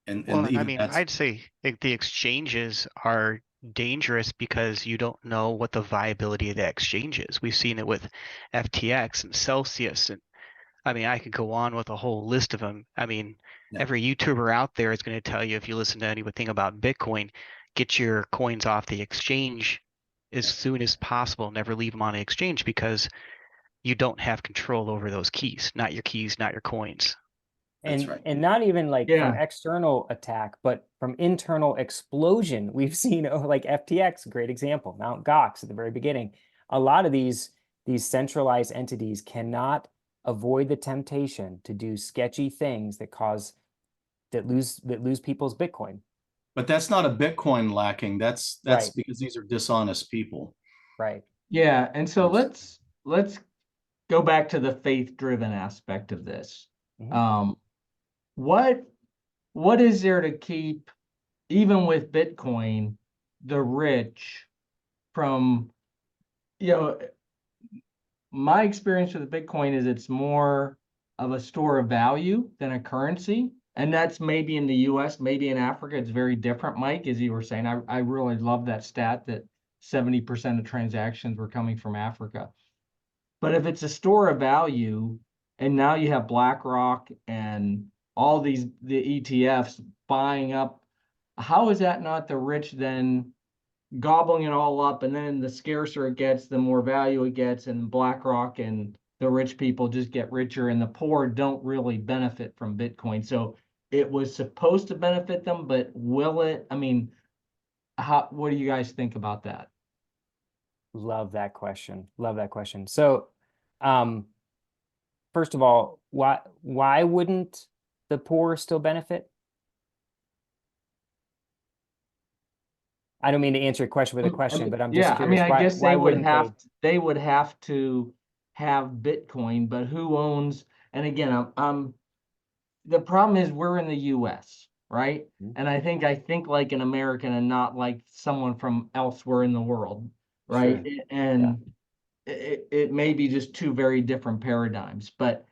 Well, I'd say the exchanges are dangerous because you don't know what the viability of the exchange is. We've seen it with FTX and Celsius, and I could go on with a whole list of them. Every YouTuber out there is going to tell you, if you listen to anything about Bitcoin, get your coins off the exchange as soon as possible. Never leave them on the exchange, because you don't have control over those keys, not your coins. And right. and not even like Yeah. from external attack, but from internal explosion. We've seen like FTX, great example, Mt. Gox at the very beginning. A lot of these centralized entities cannot avoid the temptation to do sketchy things that lose people's Bitcoin. But that's not a Bitcoin lacking. That's Right. because these are dishonest people. Right. Yeah, and so let's go back to the faith-driven aspect of this. Mhm. What is there to keep, even with Bitcoin, the rich from, my experience with Bitcoin is it's more of a store of value than a currency. And that's maybe in the US, maybe in Africa, it's very different, Mike, as you were saying. I really love that stat that 70% of transactions were coming from Africa. But if it's a store of value, and now you have BlackRock and all the ETFs buying up, how is that not the rich then gobbling it all up? And then the scarcer it gets, the more value it gets, and BlackRock and the rich people just get richer, and the poor don't really benefit from Bitcoin. So it was supposed to benefit them, but will it? What do you guys think about that? Love that question. Love that question. So First of all, why wouldn't the poor still benefit? I don't mean to answer your question with a question, but I'm just Yeah, I curious, mean, I why guess they would wouldn't have, they would have to have Bitcoin, but who owns, and again, the problem is we're in the US, right? Mhm. And I think like an American and not like someone from elsewhere in the world, right? Sure. And it may be just two very different paradigms, but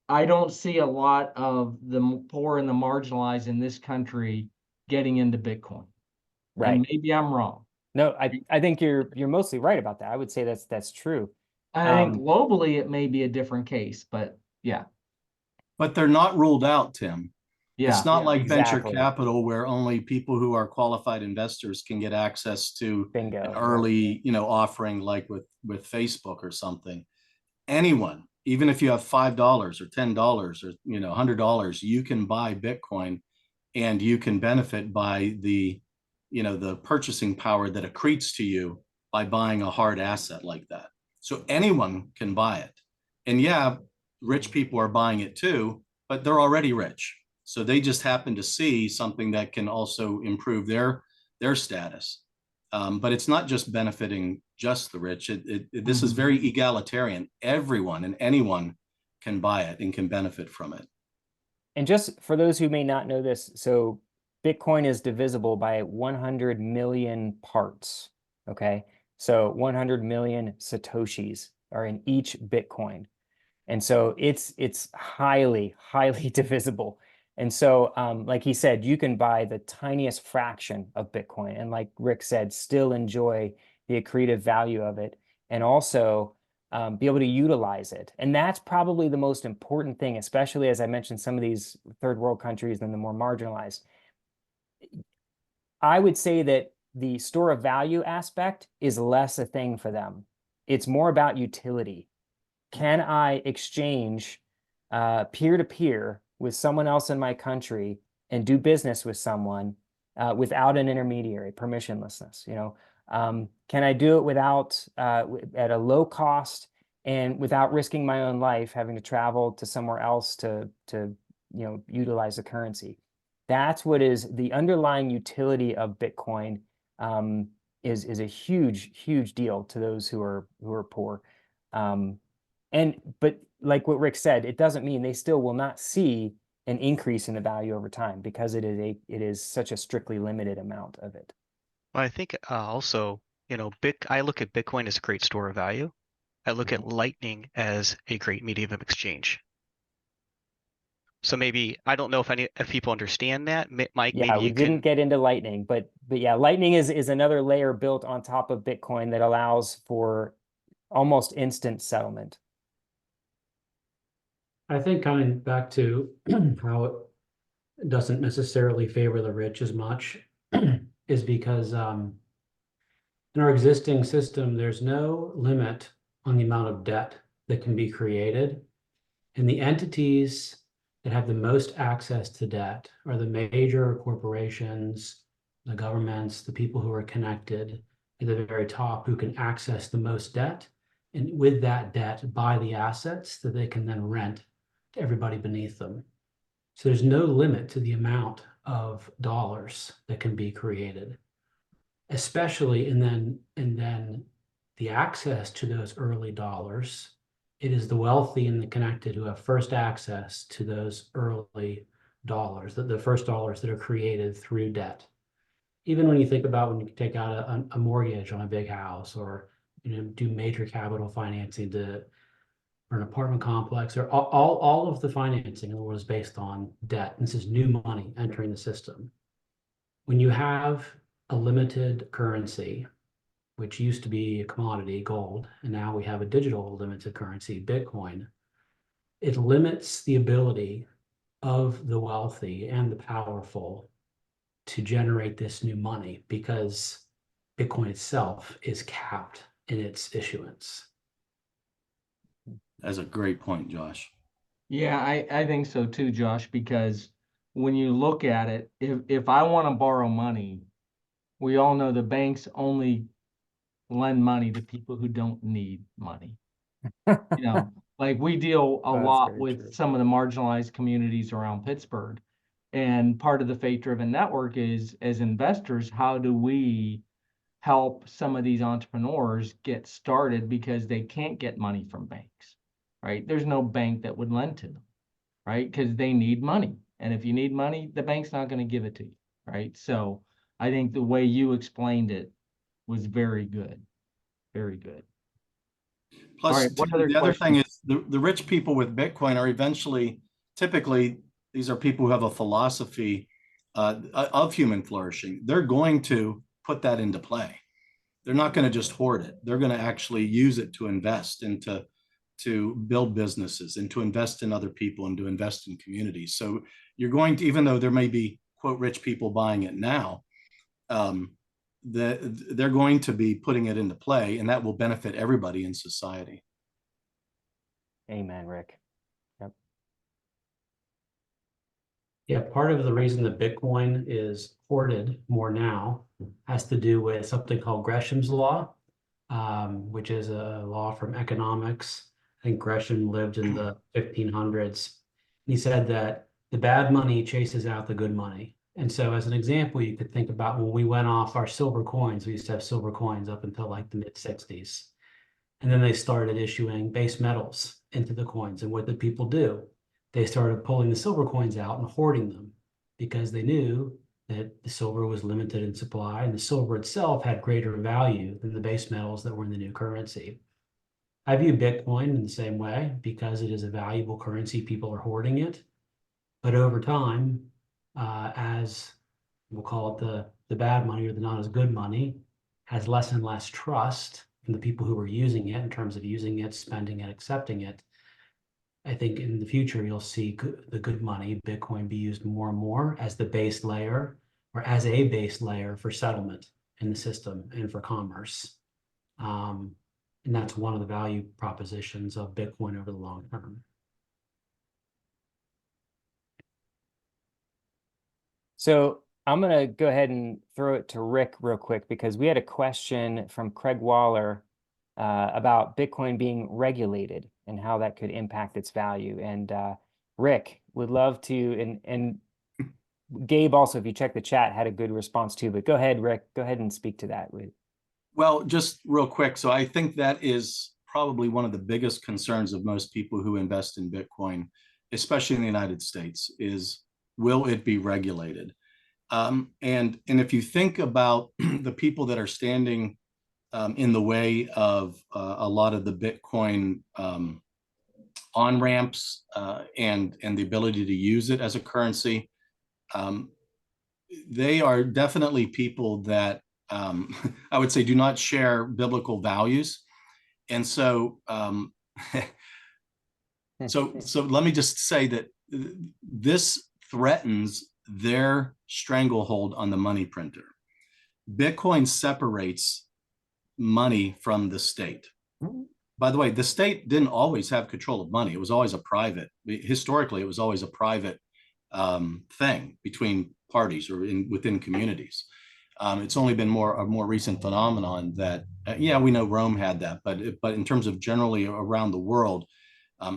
I don't see a lot of the poor and the marginalized in this country getting into Bitcoin. Right. And maybe I'm wrong. No, I think you're mostly right about that. I would say that's true. I think globally it may be a different case, but yeah. But they're not ruled out, Tim. Yeah. It's not like venture exactly. capital where only people who are qualified investors can get access to Bingo. an early, offering like with Facebook or something. Anyone, even if you have $5 or $10 or $100, you can buy Bitcoin and you can benefit by the purchasing power that accretes to you by buying a hard asset like that. So anyone can buy it. And yeah, rich people are buying it too, but they're already rich. So they just happen to see something that can also improve their status. But it's not just benefiting just the rich. This is very egalitarian. Everyone and anyone can buy it and can benefit from it. And just for those who may not know this, so Bitcoin is divisible by 100 million parts. Okay. So 100 million Satoshis are in each Bitcoin. And so it's highly, highly divisible. And so, like he said, you can buy the tiniest fraction of Bitcoin. And like Rick said, still enjoy the accretive value of it. And also be able to utilize it. And that's probably the most important thing, especially as I mentioned, some of these third world countries and the more marginalized. I would say that the store of value aspect is less a thing for them. It's more about utility. Can I exchange peer-to-peer with someone else in my country and do business with someone without an intermediary, permissionlessness? Can I do it without at a low cost and without risking my own life, having to travel to somewhere else to utilize the currency? That's what is the underlying utility of Bitcoin. Is a huge deal to those who are poor. But like what Rick said, it doesn't mean they still will not see an increase in the value over time because it is such a strictly limited amount of it. Well, I think also, I look at Bitcoin as a great store of value. I look at Lightning as a great medium of exchange. So maybe I don't know if people understand that. Mike, Yeah, maybe we you didn't can. get into Lightning, but yeah, Lightning is another layer built on top of Bitcoin that allows for almost instant settlement. I think coming back to how it doesn't necessarily favor the rich as much is because in our existing system, there's no limit on the amount of debt that can be created. And the entities that have the most access to debt are the major corporations, the governments, the people who are connected at the very top who can access the most debt. And with that debt, buy the assets that they can then rent to everybody beneath them. So there's no limit to the amount of dollars that can be created, especially and then the access to those early dollars. It is the wealthy and the connected who have first access to those early dollars, the first dollars that are created through debt. Even when you think about when you take out a mortgage on a big house or do major capital financing for an apartment complex, or all of the financing in the world is based on debt. This is new money entering the system. When you have a limited currency, which used to be a commodity, gold, and now we have a digital limited currency, Bitcoin, it limits the ability of the wealthy and the powerful to generate this new money because Bitcoin itself is capped in its issuance. That's a great point, Josh. Yeah, I think so too, Josh, because when you look at it, if I want to borrow money, we all know the banks only lend money to people who don't need money. You know, like we deal a That's lot very with true. some of the marginalized communities around Pittsburgh. And part of the faith-driven network is, as investors, how do we help some of these entrepreneurs get started because they can't get money from banks, right? There's no bank that would lend to them, right? Because they need money. And if you need money, the bank's not going to give it to you, right? So I think the way you explained it was very good. Very good. All Plus, right, what other the other thing questions? is the rich people with Bitcoin are eventually, typically, these are people who have a philosophy of human flourishing. They're going to put that into play. They're not going to just hoard it. They're going to actually use it to invest and to build businesses and to invest in other people and to invest in communities. So you're going to, even though there may be quote rich people buying it now, they're going to be putting it into play, and that will benefit everybody in society. Amen, Rick. Yep. Yeah, part of the reason that Bitcoin is hoarded more now has to do with something called Gresham's law, which is a law from economics. I think Gresham lived in the 1500s. He said that the bad money chases out the good money. And so as an example, you could think about when we went off our silver coins, we used to have silver coins up until like the mid 60s. And then they started issuing base metals into the coins. And what did people do? They started pulling the silver coins out and hoarding them because they knew that the silver was limited in supply and the silver itself had greater value than the base metals that were in the new currency. I view Bitcoin in the same way because it is a valuable currency. People are hoarding it. But over time, as we'll call it the bad money or the not as good money, has less and less trust from the people who are using it in terms of using it, spending it, accepting it. I think in the future, you'll see the good money, Bitcoin, be used more and more as the base layer or as a base layer for settlement in the system and for commerce. And that's one of the value propositions of Bitcoin over the long term. So I'm going to go ahead and throw it to Rick real quick because we had a question from Craig Waller about Bitcoin being regulated and how that could impact its value. And Rick would love to, and Gabe also, if you check the chat, had a good response too. But go ahead, Rick. Go ahead and speak to that. Well, just real quick. So I think that is probably one of the biggest concerns of most people who invest in Bitcoin, especially in the United States, is will it be regulated? And if you think about the people that are standing in the way of a lot of the Bitcoin on-ramps and the ability to use it as a currency, they are definitely people that I would say do not share biblical values. And so, so let me just say that this threatens their stranglehold on the money printer. Bitcoin separates money from the state. By the way, the state didn't always have control of money. It was always a private, historically, it was always a private thing between parties or within communities. It's only been a more recent phenomenon that, yeah, we know Rome had that, but in terms of generally around the world,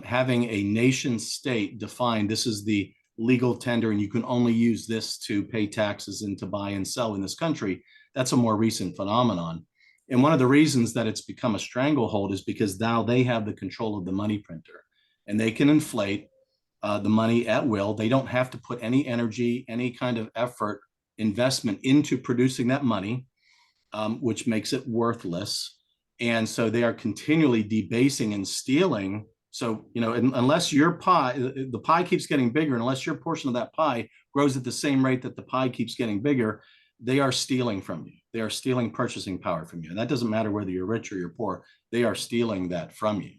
having a nation state define this is the legal tender and you can only use this to pay taxes and to buy and sell in this country, that's a more recent phenomenon. And one of the reasons that it's become a stranglehold is because now they have the control of the money printer and they can inflate the money at will. They don't have to put any energy, any kind of effort, investment into producing that money, which makes it worthless. And so they are continually debasing and stealing. So, you know, unless your pie, the pie keeps getting bigger, unless your portion of that pie grows at the same rate that the pie keeps getting bigger, they are stealing from you. They are stealing purchasing power from you. And that doesn't matter whether you're rich or you're poor. They are stealing that from you.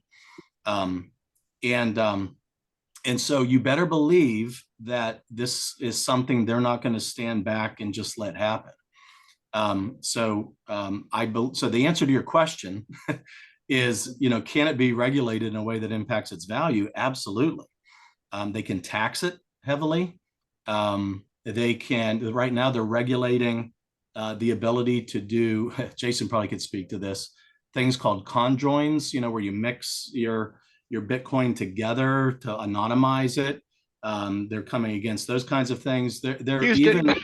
And so you better believe that this is something they're not going to stand back and just let happen. So the answer to your question is, you know, can it be regulated in a way that impacts its value? Absolutely. They can tax it heavily. They can, right now they're regulating the ability to do, Jason probably could speak to this, things called conjoins, where you mix your Bitcoin together to anonymize it. They're coming against those kinds of things. They're even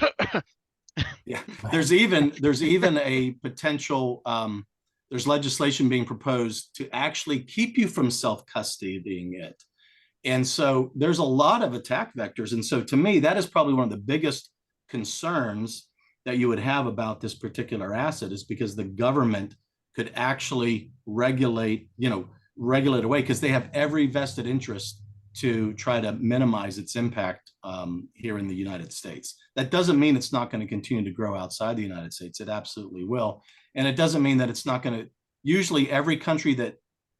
yeah. There's even a potential. There's legislation being proposed to actually keep you from self-custodying it. And so there's a lot of attack vectors. And so to me, that is probably one of the biggest concerns that you would have about this particular asset, is because the government could actually regulate away, because they have every vested interest to try to minimize its impact here in the United States. That doesn't mean it's not going to continue to grow outside the United States. It absolutely will. And it doesn't mean that it's not going to, usually every country that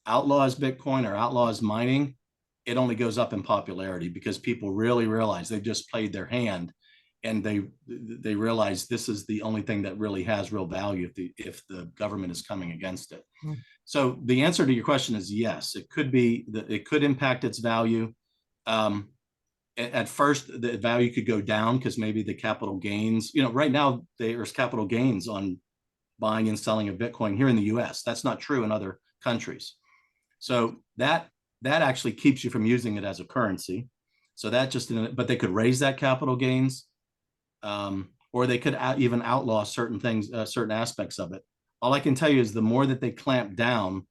outlaws Bitcoin or outlaws mining, it only goes up in popularity because people really realize they've just played their hand, and they realize this is the only thing that really has real value if the government is coming against it. So the answer to your question is yes, it could impact its value. At first, the value could go down because maybe the capital gains, right now there's capital gains on buying and selling of Bitcoin here in the US. That's not true in other countries. So that actually keeps you from using it as a currency. So but they could raise that capital gains, or they could even outlaw certain things, certain aspects of it. All I can tell you is the more that they clamp down,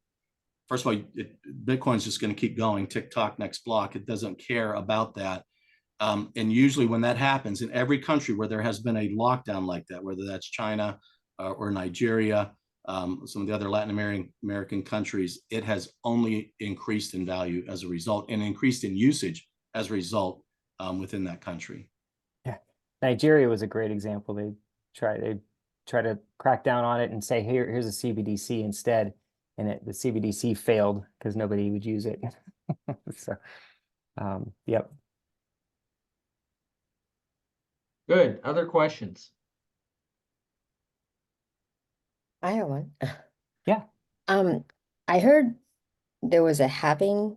first of all, Bitcoin's just going to keep going, TikTok, next block. It doesn't care about that. And usually when that happens in every country where there has been a lockdown like that, whether that's China or Nigeria, some of the other Latin American countries, it has only increased in value as a result, and increased in usage as a result within that country. Yeah, Nigeria was a great example. They try to crack down on it and say, here's a CBDC instead, and the CBDC failed because nobody would use it. So, yep. Good. Other questions? I have one. Yeah. I heard there was a halving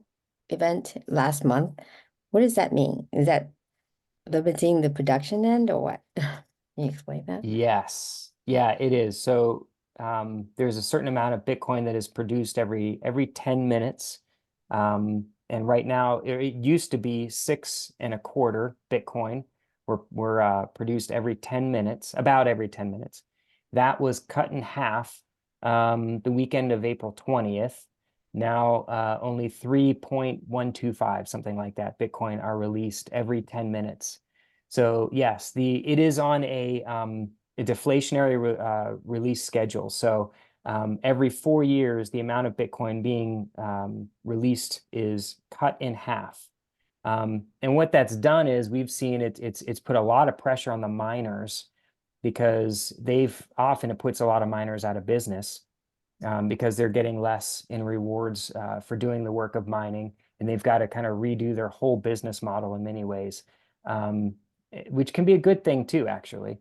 event last month. What does that mean? Is that limiting the production end or what? Can you explain that? Yes. Yeah, it is. So there's a certain amount of Bitcoin that is produced every 10 minutes. And right now it used to be 6.25 Bitcoin were produced every 10 minutes, about every 10 minutes. That was cut in half the weekend of April 20th. Now only 3.125, something like that, Bitcoin are released every 10 minutes. So yes, it is on a deflationary release schedule. So every 4 years, the amount of Bitcoin being released is cut in half. And what that's done is we've seen it's put a lot of pressure on the miners, because it puts a lot of miners out of business because they're getting less in rewards for doing the work of mining, and they've got to kind of redo their whole business model in many ways, which can be a good thing too, actually.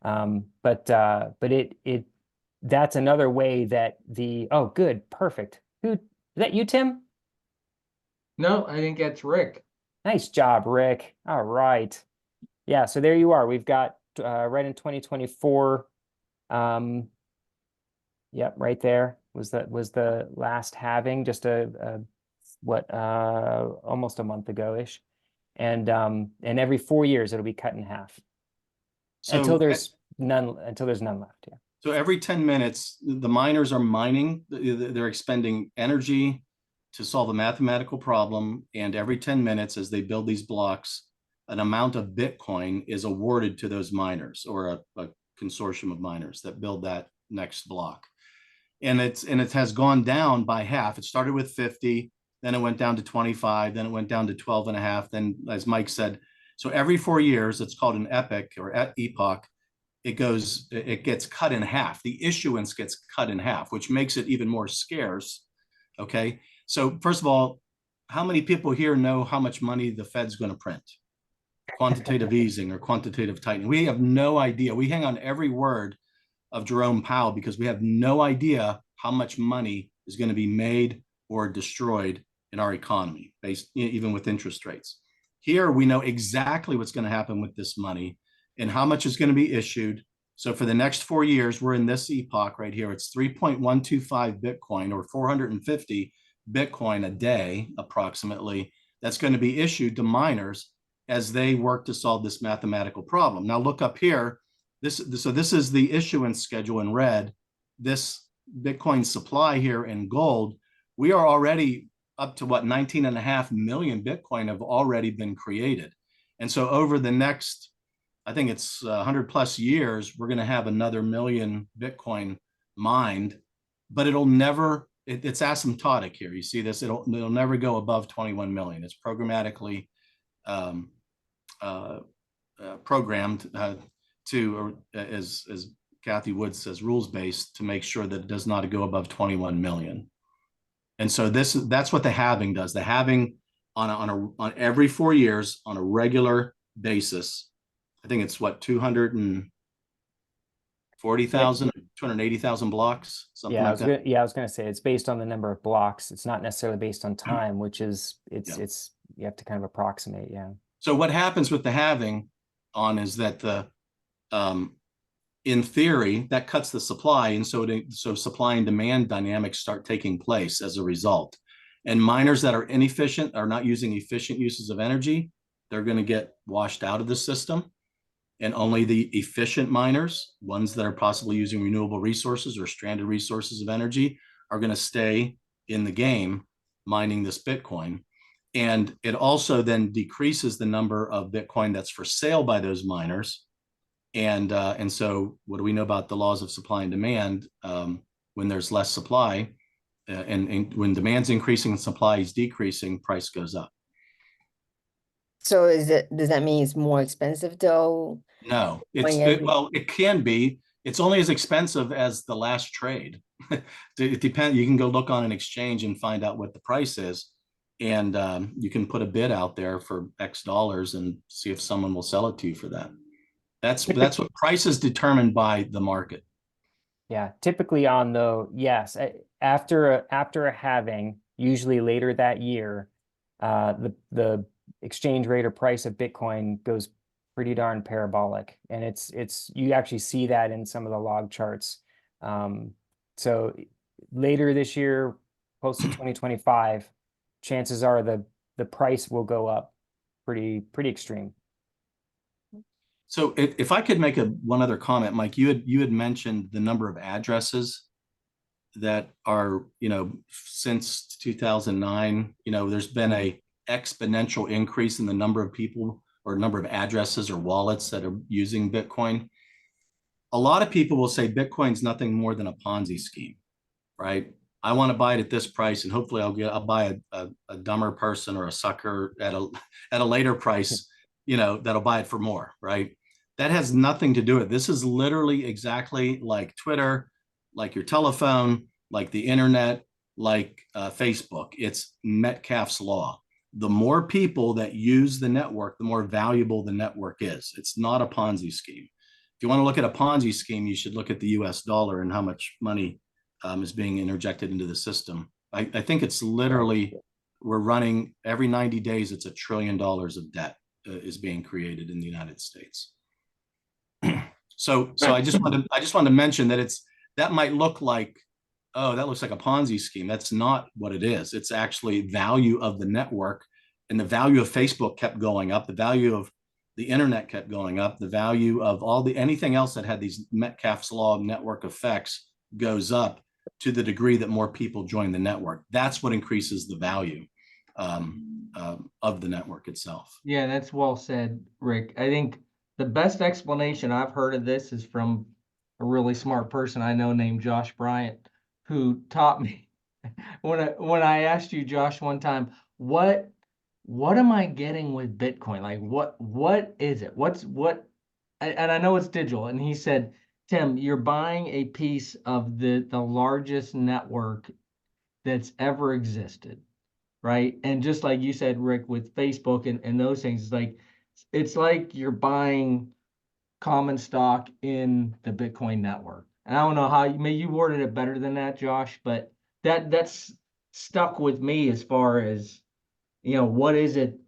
But that's another way that oh, good, perfect. Is that you, Tim? No, I think that's Rick. Nice job, Rick. All right. Yeah, so there you are. We've got right in 2024. Yep, right there was the last halving, just almost a month ago-ish. And every 4 years it'll be cut in half. So until there's none left. Yeah. So every 10 minutes, the miners are mining, they're expending energy to solve a mathematical problem. And every 10 minutes, as they build these blocks, an amount of Bitcoin is awarded to those miners, or a consortium of miners that build that next block. And it has gone down by half. It started with 50, then it went down to 25, then it went down to 12.5. Then, as Mike said, so every 4 years, it's called an epoch or epoch. It gets cut in half. The issuance gets cut in half, which makes it even more scarce. Okay. So first of all, how many people here know how much money the Fed's going to print? Quantitative easing or quantitative tightening. We have no idea. We hang on every word of Jerome Powell because we have no idea how much money is going to be made or destroyed in our economy, even with interest rates. Here, we know exactly what's going to happen with this money and how much is going to be issued. So for the next 4 years, we're in this epoch right here. It's 3.125 Bitcoin or 450 Bitcoin a day, approximately, that's going to be issued to miners as they work to solve this mathematical problem. Now look up here. So this is the issuance schedule in red. This Bitcoin supply here in gold, we are already up to what, 19.5 million Bitcoin have already been created. And so over the next, I think it's 100 plus years, we're going to have another million Bitcoin mined, but it'll never, it's asymptotic here. You see this, it'll never go above 21 million. It's programmatically programmed to, or as Kathy Wood says, rules-based to make sure that it does not go above 21 million. And so that's what the halving does. The halving on every 4 years on a regular basis. I think it's what, 240,000, 280,000 blocks, something Yeah, like that. I was gonna say it's based on the number of blocks. It's not necessarily based on time, which is it's you have to kind of approximate. Yeah. So what happens with the halving is that in theory, that cuts the supply, and so supply and demand dynamics start taking place as a result. And miners that are inefficient, are not using efficient uses of energy, they're going to get washed out of the system. And only the efficient miners, ones that are possibly using renewable resources or stranded resources of energy, are going to stay in the game mining this Bitcoin. And it also then decreases the number of Bitcoin that's for sale by those miners. And so what do we know about the laws of supply and demand? When there's less supply and when demand's increasing and supply is decreasing, price goes up. So does that mean it's more expensive though? No, Well, it can be. It's only as expensive as the last trade. It depends. You can go look on an exchange and find out what the price is. And you can put a bid out there for X dollars and see if someone will sell it to you for that. That's what price is determined by the market. Yeah, typically yes, after a halving, usually later that year, the exchange rate or price of Bitcoin goes pretty darn parabolic, and it's you actually see that in some of the log charts. So later this year, close to 2025, chances are the price will go up pretty extreme. So if I could make one other comment, Mike, you had mentioned the number of addresses that are, since 2009, there's been a exponential increase in the number of people or number of addresses or wallets that are using Bitcoin. A lot of people will say Bitcoin's nothing more than a Ponzi scheme, right? I want to buy it at this price, and hopefully I'll buy a dumber person or a sucker at a later price, that'll buy it for more, right? That has nothing to do with it. This is literally exactly like Twitter, like your telephone, like the internet, like Facebook. It's Metcalfe's law. The more people that use the network, the more valuable the network is. It's not a Ponzi scheme. If you want to look at a Ponzi scheme, you should look at the US dollar and how much money is being interjected into the system. I think it's literally, we're running every 90 days, it's $1 trillion of debt is being created in the United States. So I just wanted to mention that that might look like, oh, that looks like a Ponzi scheme. That's not what it is. It's actually value of the network, and the value of Facebook kept going up. The value of the internet kept going up. The value of anything else that had these Metcalfe's law network effects goes up to the degree that more people join the network. That's what increases the value of the network itself. Yeah, that's well said, Rick. I think the best explanation I've heard of this is from a really smart person I know named Josh Bryant, who taught me when I asked you, Josh, one time, what am I getting with Bitcoin? Like, what is it? And I know it's digital. And he said, Tim, you're buying a piece of the largest network that's ever existed, right? And just like you said, Rick, with Facebook and those things, it's like you're buying common stock in the Bitcoin network. And I don't know how you worded it better than that, Josh, but that's stuck with me as far as, what is it,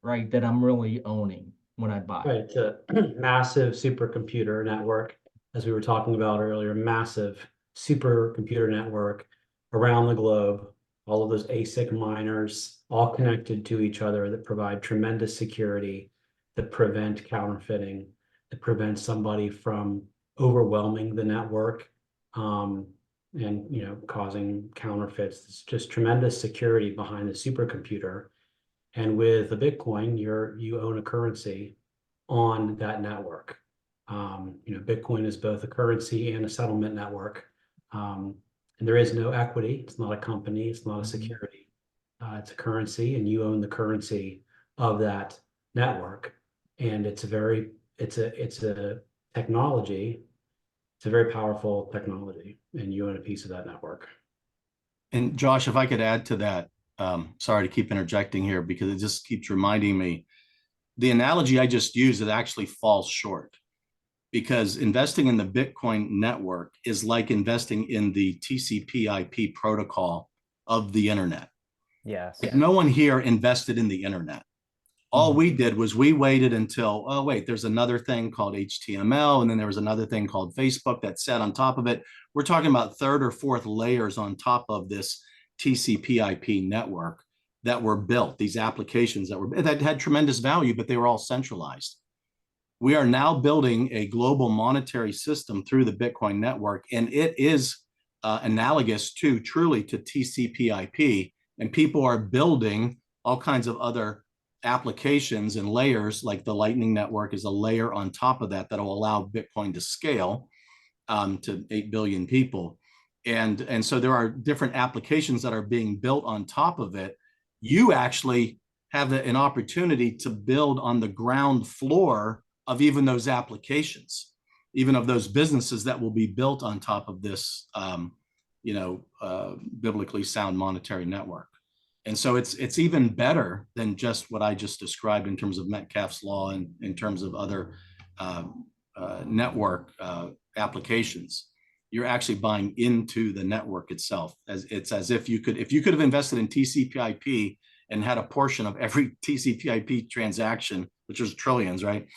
right, that I'm really owning when I buy. Right, it's a massive supercomputer network, as we were talking about earlier, massive supercomputer network around the globe. All of those ASIC miners, all connected to each other, that provide tremendous security, that prevent counterfeiting, that prevent somebody from overwhelming the network, and causing counterfeits. It's just tremendous security behind the supercomputer. And with the Bitcoin, you own a currency on that network. Bitcoin is both a currency and a settlement network. And there is no equity. It's not a company. It's not a security. It's a currency, and you own the currency of that network. And it's a technology. It's a very powerful technology, and you own a piece of that network. And Josh, if I could add to that, sorry to keep interjecting here because it just keeps reminding me, the analogy I just used, it actually falls short, because investing in the Bitcoin network is like investing in the TCP/IP protocol of the internet. Yes. Like, no one here invested in the internet. All we did was we waited until, oh, wait, there's another thing called HTML. And then there was another thing called Facebook that sat on top of it. We're talking about third or fourth layers on top of this TCP/IP network that were built, these applications that had tremendous value, but they were all centralized. We are now building a global monetary system through the Bitcoin network, and it is analogous truly to TCP/IP, and people are building all kinds of other applications and layers, like the Lightning Network is a layer on top of that will allow Bitcoin to scale to 8 billion people. And so there are different applications that are being built on top of it. You actually have an opportunity to build on the ground floor of even those applications, even of those businesses that will be built on top of this, biblically sound monetary network. And so it's even better than just what I just described in terms of Metcalfe's law and in terms of other network applications. You're actually buying into the network itself. It's as if you could have invested in TCP/IP and had a portion of every TCP/IP transaction, which was trillions, right?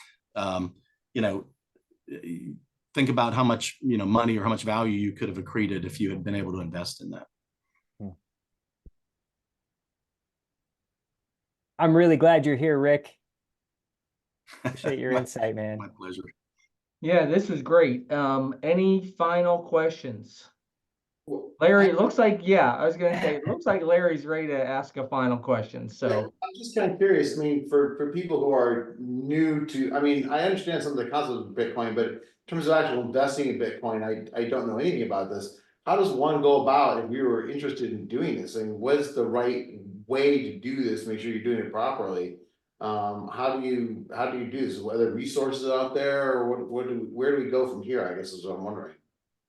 Think about how much money or how much value you could have accreted if you had been able to invest in that. I'm really glad you're here, Rick. Appreciate your insight, man. My pleasure. Yeah, this was great. Any final questions? Larry, it looks like, I was gonna say, it looks like Larry's ready to ask a final question, so. I'm just kind of curious, I mean, for people who are new to, I mean, I understand some of the concepts of Bitcoin, but in terms of actual investing in Bitcoin, I don't know anything about this. How does one go about if you were interested in doing this? I mean, what is the right way to do this? Make sure you're doing it properly. How do you do this? Are there resources out there, or where do we go from here? I guess is what I'm wondering.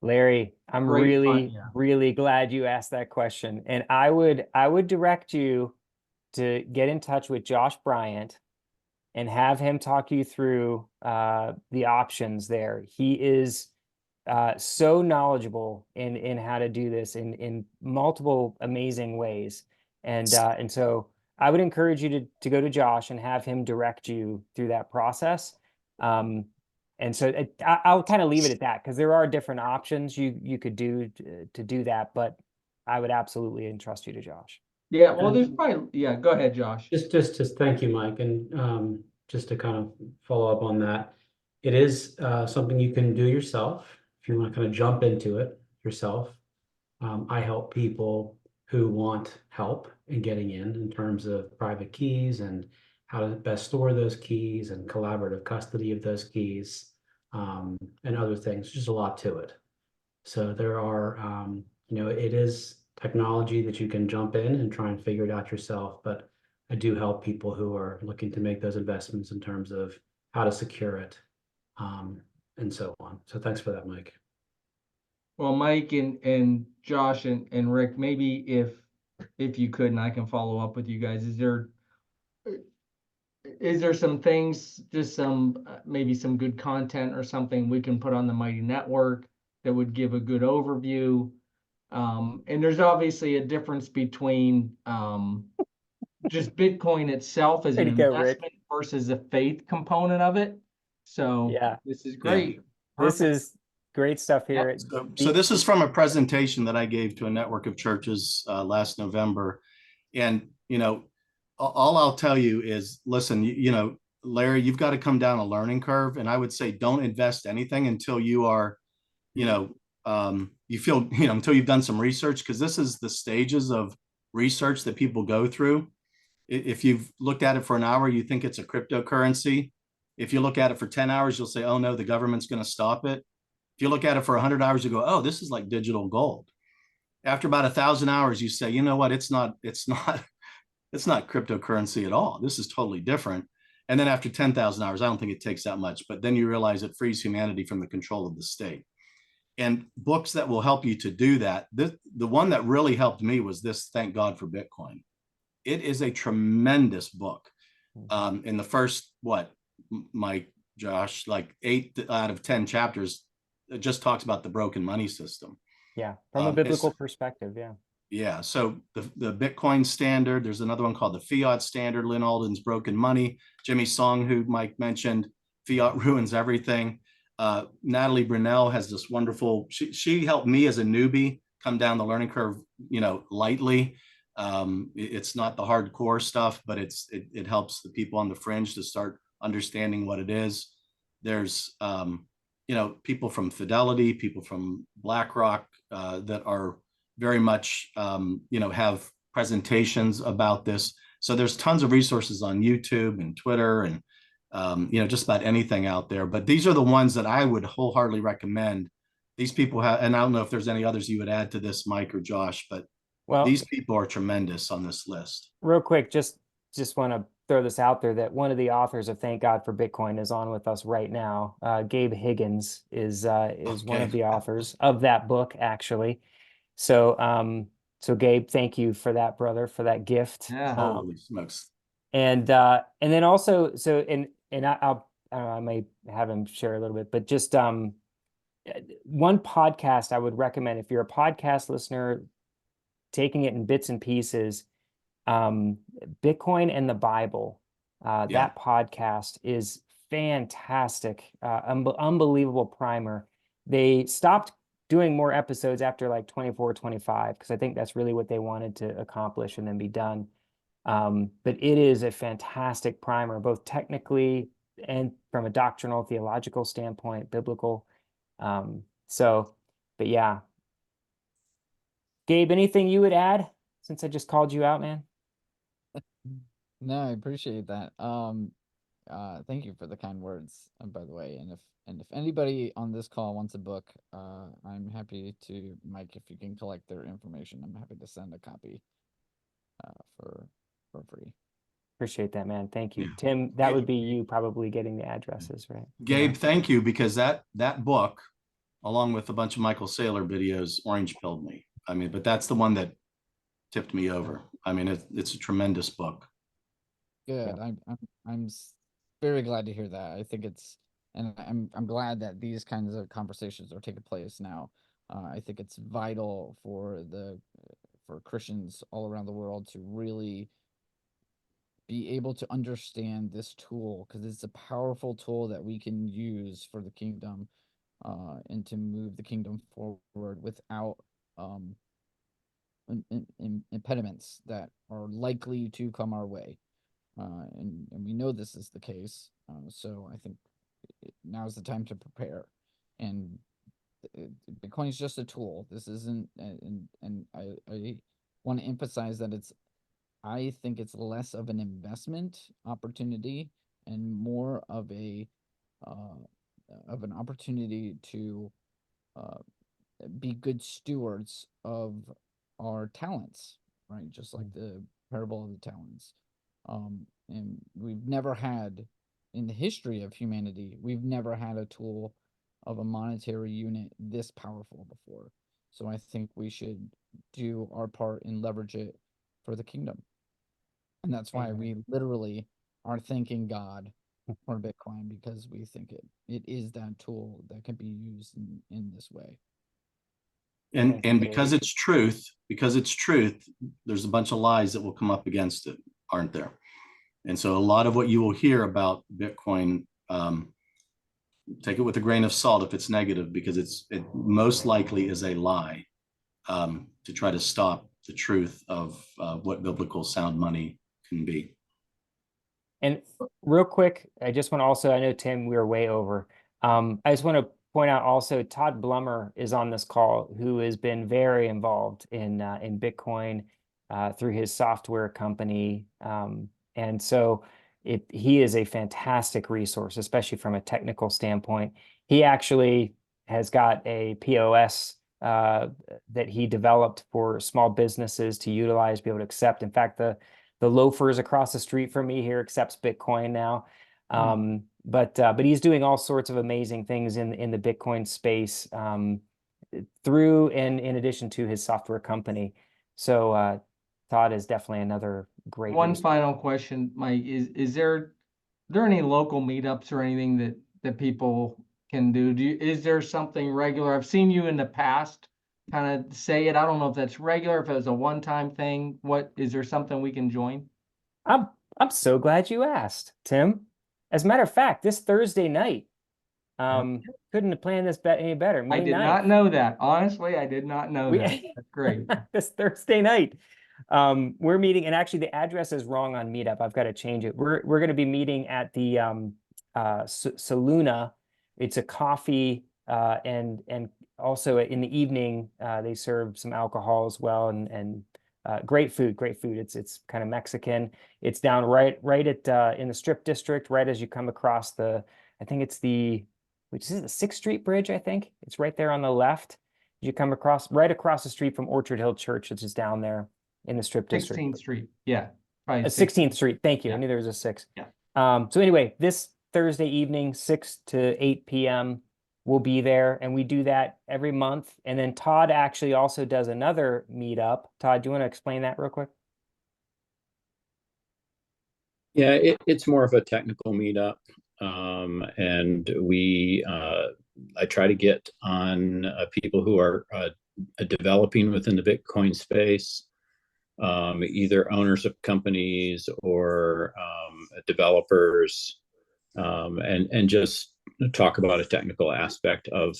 Larry, I'm Great really, yeah. really glad you asked that question. And I would direct you to get in touch with Josh Bryant and have him talk you through the options there. He is so knowledgeable in how to do this in multiple amazing ways. And so I would encourage you to go to Josh and have him direct you through that process. And so I'll kind of leave it at that, because there are different options you could do to do that, but I would absolutely entrust you to Josh. Yeah, well, there's probably, go ahead, Josh. Just thank you, Mike, and just to kind of follow up on that, it is something you can do yourself if you want to kind of jump into it yourself. I help people who want help in getting in terms of private keys and how to best store those keys and collaborative custody of those keys, and other things. Just a lot to it. So there are, it is technology that you can jump in and try and figure it out yourself. But I do help people who are looking to make those investments in terms of how to secure it, and so on. So thanks for that, Mike. Well, Mike and Josh and Rick, maybe if you could, and I can follow up with you guys, is there some things, just some maybe some good content or something we can put on the Mighty Network that would give a good overview? And there's obviously a difference between just Bitcoin itself as an Way to go, Rick. investment versus the faith component of it. So Yeah. this is great. This Perfect. is great stuff here. So this is from a presentation that I gave to a network of churches last November. And, all I'll tell you is, listen, Larry, you've got to come down a learning curve. And I would say, don't invest anything until you are, you feel, until you've done some research, because this is the stages of research that people go through. If you've looked at it for an hour, you think it's a cryptocurrency. If you look at it for 10 hours, you'll say, oh no, the government's going to stop it. If you look at it for 100 hours, you go, oh, this is like digital gold. After about 1,000 hours, you say, you know what? It's not cryptocurrency at all. This is totally different. And then after 10,000 hours, I don't think it takes that much, but then you realize it frees humanity from the control of the state. And books that will help you to do that. The one that really helped me was this, Thank God for Bitcoin. It is a tremendous book. In the first, Mike, Josh, like 8 out of 10 chapters, it just talks about the broken money system. Yeah, from a biblical perspective, yeah. Yeah, so the Bitcoin standard, there's another one called the Fiat standard, Lynn Alden's Broken Money, Jimmy Song, who Mike mentioned, Fiat Ruins Everything. Natalie Brunell has this wonderful, she helped me as a newbie come down the learning curve, lightly. It's not the hardcore stuff, but it helps the people on the fringe to start understanding what it is. There's, people from Fidelity, people from BlackRock that are very much, have presentations about this. So there's tons of resources on YouTube and Twitter and, just about anything out there. But these are the ones that I would wholeheartedly recommend. These people have, and I don't know if there's any others you would add to this, Mike or Josh, but these people are tremendous on this list. Real quick, just want to throw this out there that one of the authors of Thank God for Bitcoin is on with us right now. Gabe Higgins is one of the authors of that book, actually. So, Gabe, thank you for that, brother, for that gift. Yeah. Holy smokes. And then also, I may have him share a little bit, but just one podcast I would recommend if you're a podcast listener, taking it in bits and pieces, Bitcoin and the Bible. That podcast is fantastic, unbelievable primer. They stopped doing more episodes after like 24, 25, because I think that's really what they wanted to accomplish and then be done. But it is a fantastic primer, both technically and from a doctrinal, theological standpoint, biblical. But yeah. Gabe, anything you would add since I just called you out, man? No, I appreciate that. Thank you for the kind words, by the way. And if anybody on this call wants a book, I'm happy to, Mike, if you can collect their information, I'm happy to send a copy for free. Appreciate that, man. Thank you. Tim, that would be you probably getting the addresses, right? Gabe, thank you, because that book, along with a bunch of Michael Saylor videos, orange pilled me. I mean, but that's the one that tipped me over. I mean, it's a tremendous book. Good. Yeah. I'm very glad to hear that. I think and I'm glad that these kinds of conversations are taking place now. I think it's vital for Christians all around the world to really be able to understand this tool, because it's a powerful tool that we can use for the kingdom, and to move the kingdom forward without impediments that are likely to come our way. And we know this is the case. So I think now's the time to prepare. And Bitcoin is just a tool. This isn't, and I want to emphasize that I think it's less of an investment opportunity and more of an opportunity to be good stewards of our talents, right? Just like the parable of the talents. And we've never had, in the history of humanity, we've never had a tool of a monetary unit this powerful before. So I think we should do our part and leverage it for the kingdom. And that's why we literally are thanking God for Bitcoin, because we think it is that tool that can be used in this way. And because it's truth, there's a bunch of lies that will come up against it, aren't there? And so a lot of what you will hear about Bitcoin, take it with a grain of salt if it's negative, because it most likely is a lie to try to stop the truth of what biblical sound money can be. And real quick, I just want to also, I know, Tim, we were way over. I just want to point out also Todd Blummer is on this call, who has been very involved in Bitcoin through his software company. And so he is a fantastic resource, especially from a technical standpoint. He actually has got a POS that he developed for small businesses to utilize, be able to accept. In fact, the loafers across the street from me here accepts Bitcoin now. But he's doing all sorts of amazing things in the Bitcoin space through and in addition to his software company. So Todd is definitely another great One resource. final question, Mike, is there any local meetups or anything that people can do? Is there something regular? I've seen you in the past kind of say it. I don't know if that's regular, if it was a one-time thing. Is there something we can join? I'm so glad you asked, Tim. As a matter of fact, this Thursday night, couldn't have planned this any better. I May did 9th. not know that. Honestly, I did not know We- that. That's great. This Thursday night. We're meeting, and actually the address is wrong on Meetup. I've got to change it. We're going to be meeting at the Saluna. It's a coffee and also in the evening they serve some alcohol as well, and great food. It's kind of Mexican. It's down right at in the Strip District, right as you come across I think it's which is the 6th Street Bridge, I think. It's right there on the left. You come right across the street from Orchard Hill Church, which is down there in the Strip District. 16th Street. Yeah. Probably 16th Street. Thank you. Yeah. I knew there was a 6. Yeah. So anyway, this Thursday evening, 6 to 8 p.m., we'll be there. And we do that every month. And then Todd actually also does another meetup. Todd, do you want to explain that real quick? Yeah, it's more of a technical meetup. And I try to get on people who are developing within the Bitcoin space, either owners of companies or developers, and just talk about a technical aspect of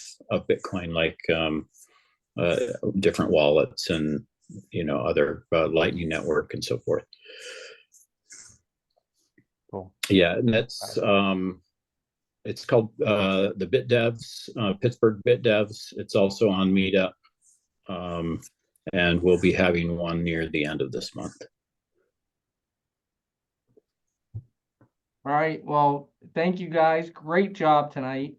Bitcoin, like different wallets and other Lightning Network and so forth. Cool. Yeah, and that's it's called the Bit Devs, Pittsburgh Bit Devs. It's also on Meetup, and we'll be having one near the end of this month. All right. Well, thank you guys. Great job tonight.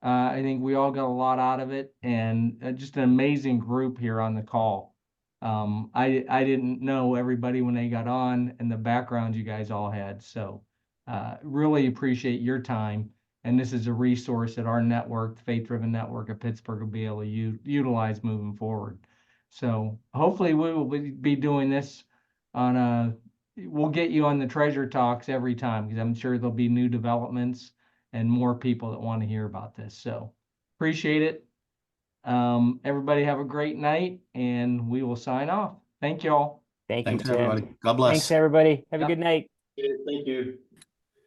I think we all got a lot out of it, and just an amazing group here on the call. I didn't know everybody when they got on and the backgrounds you guys all had. So really appreciate your time. And this is a resource that our network, the Faith Driven Network of Pittsburgh, will be able to utilize moving forward. So hopefully we will be doing this we'll get you on the treasure talks every time, because I'm sure there'll be new developments and more people that want to hear about this. So appreciate it. Everybody have a great night, and we will sign off. Thank you all. Thank you, Thanks, Tim. everybody. God bless. Thanks, everybody. Have a Yep. good night. Thank you.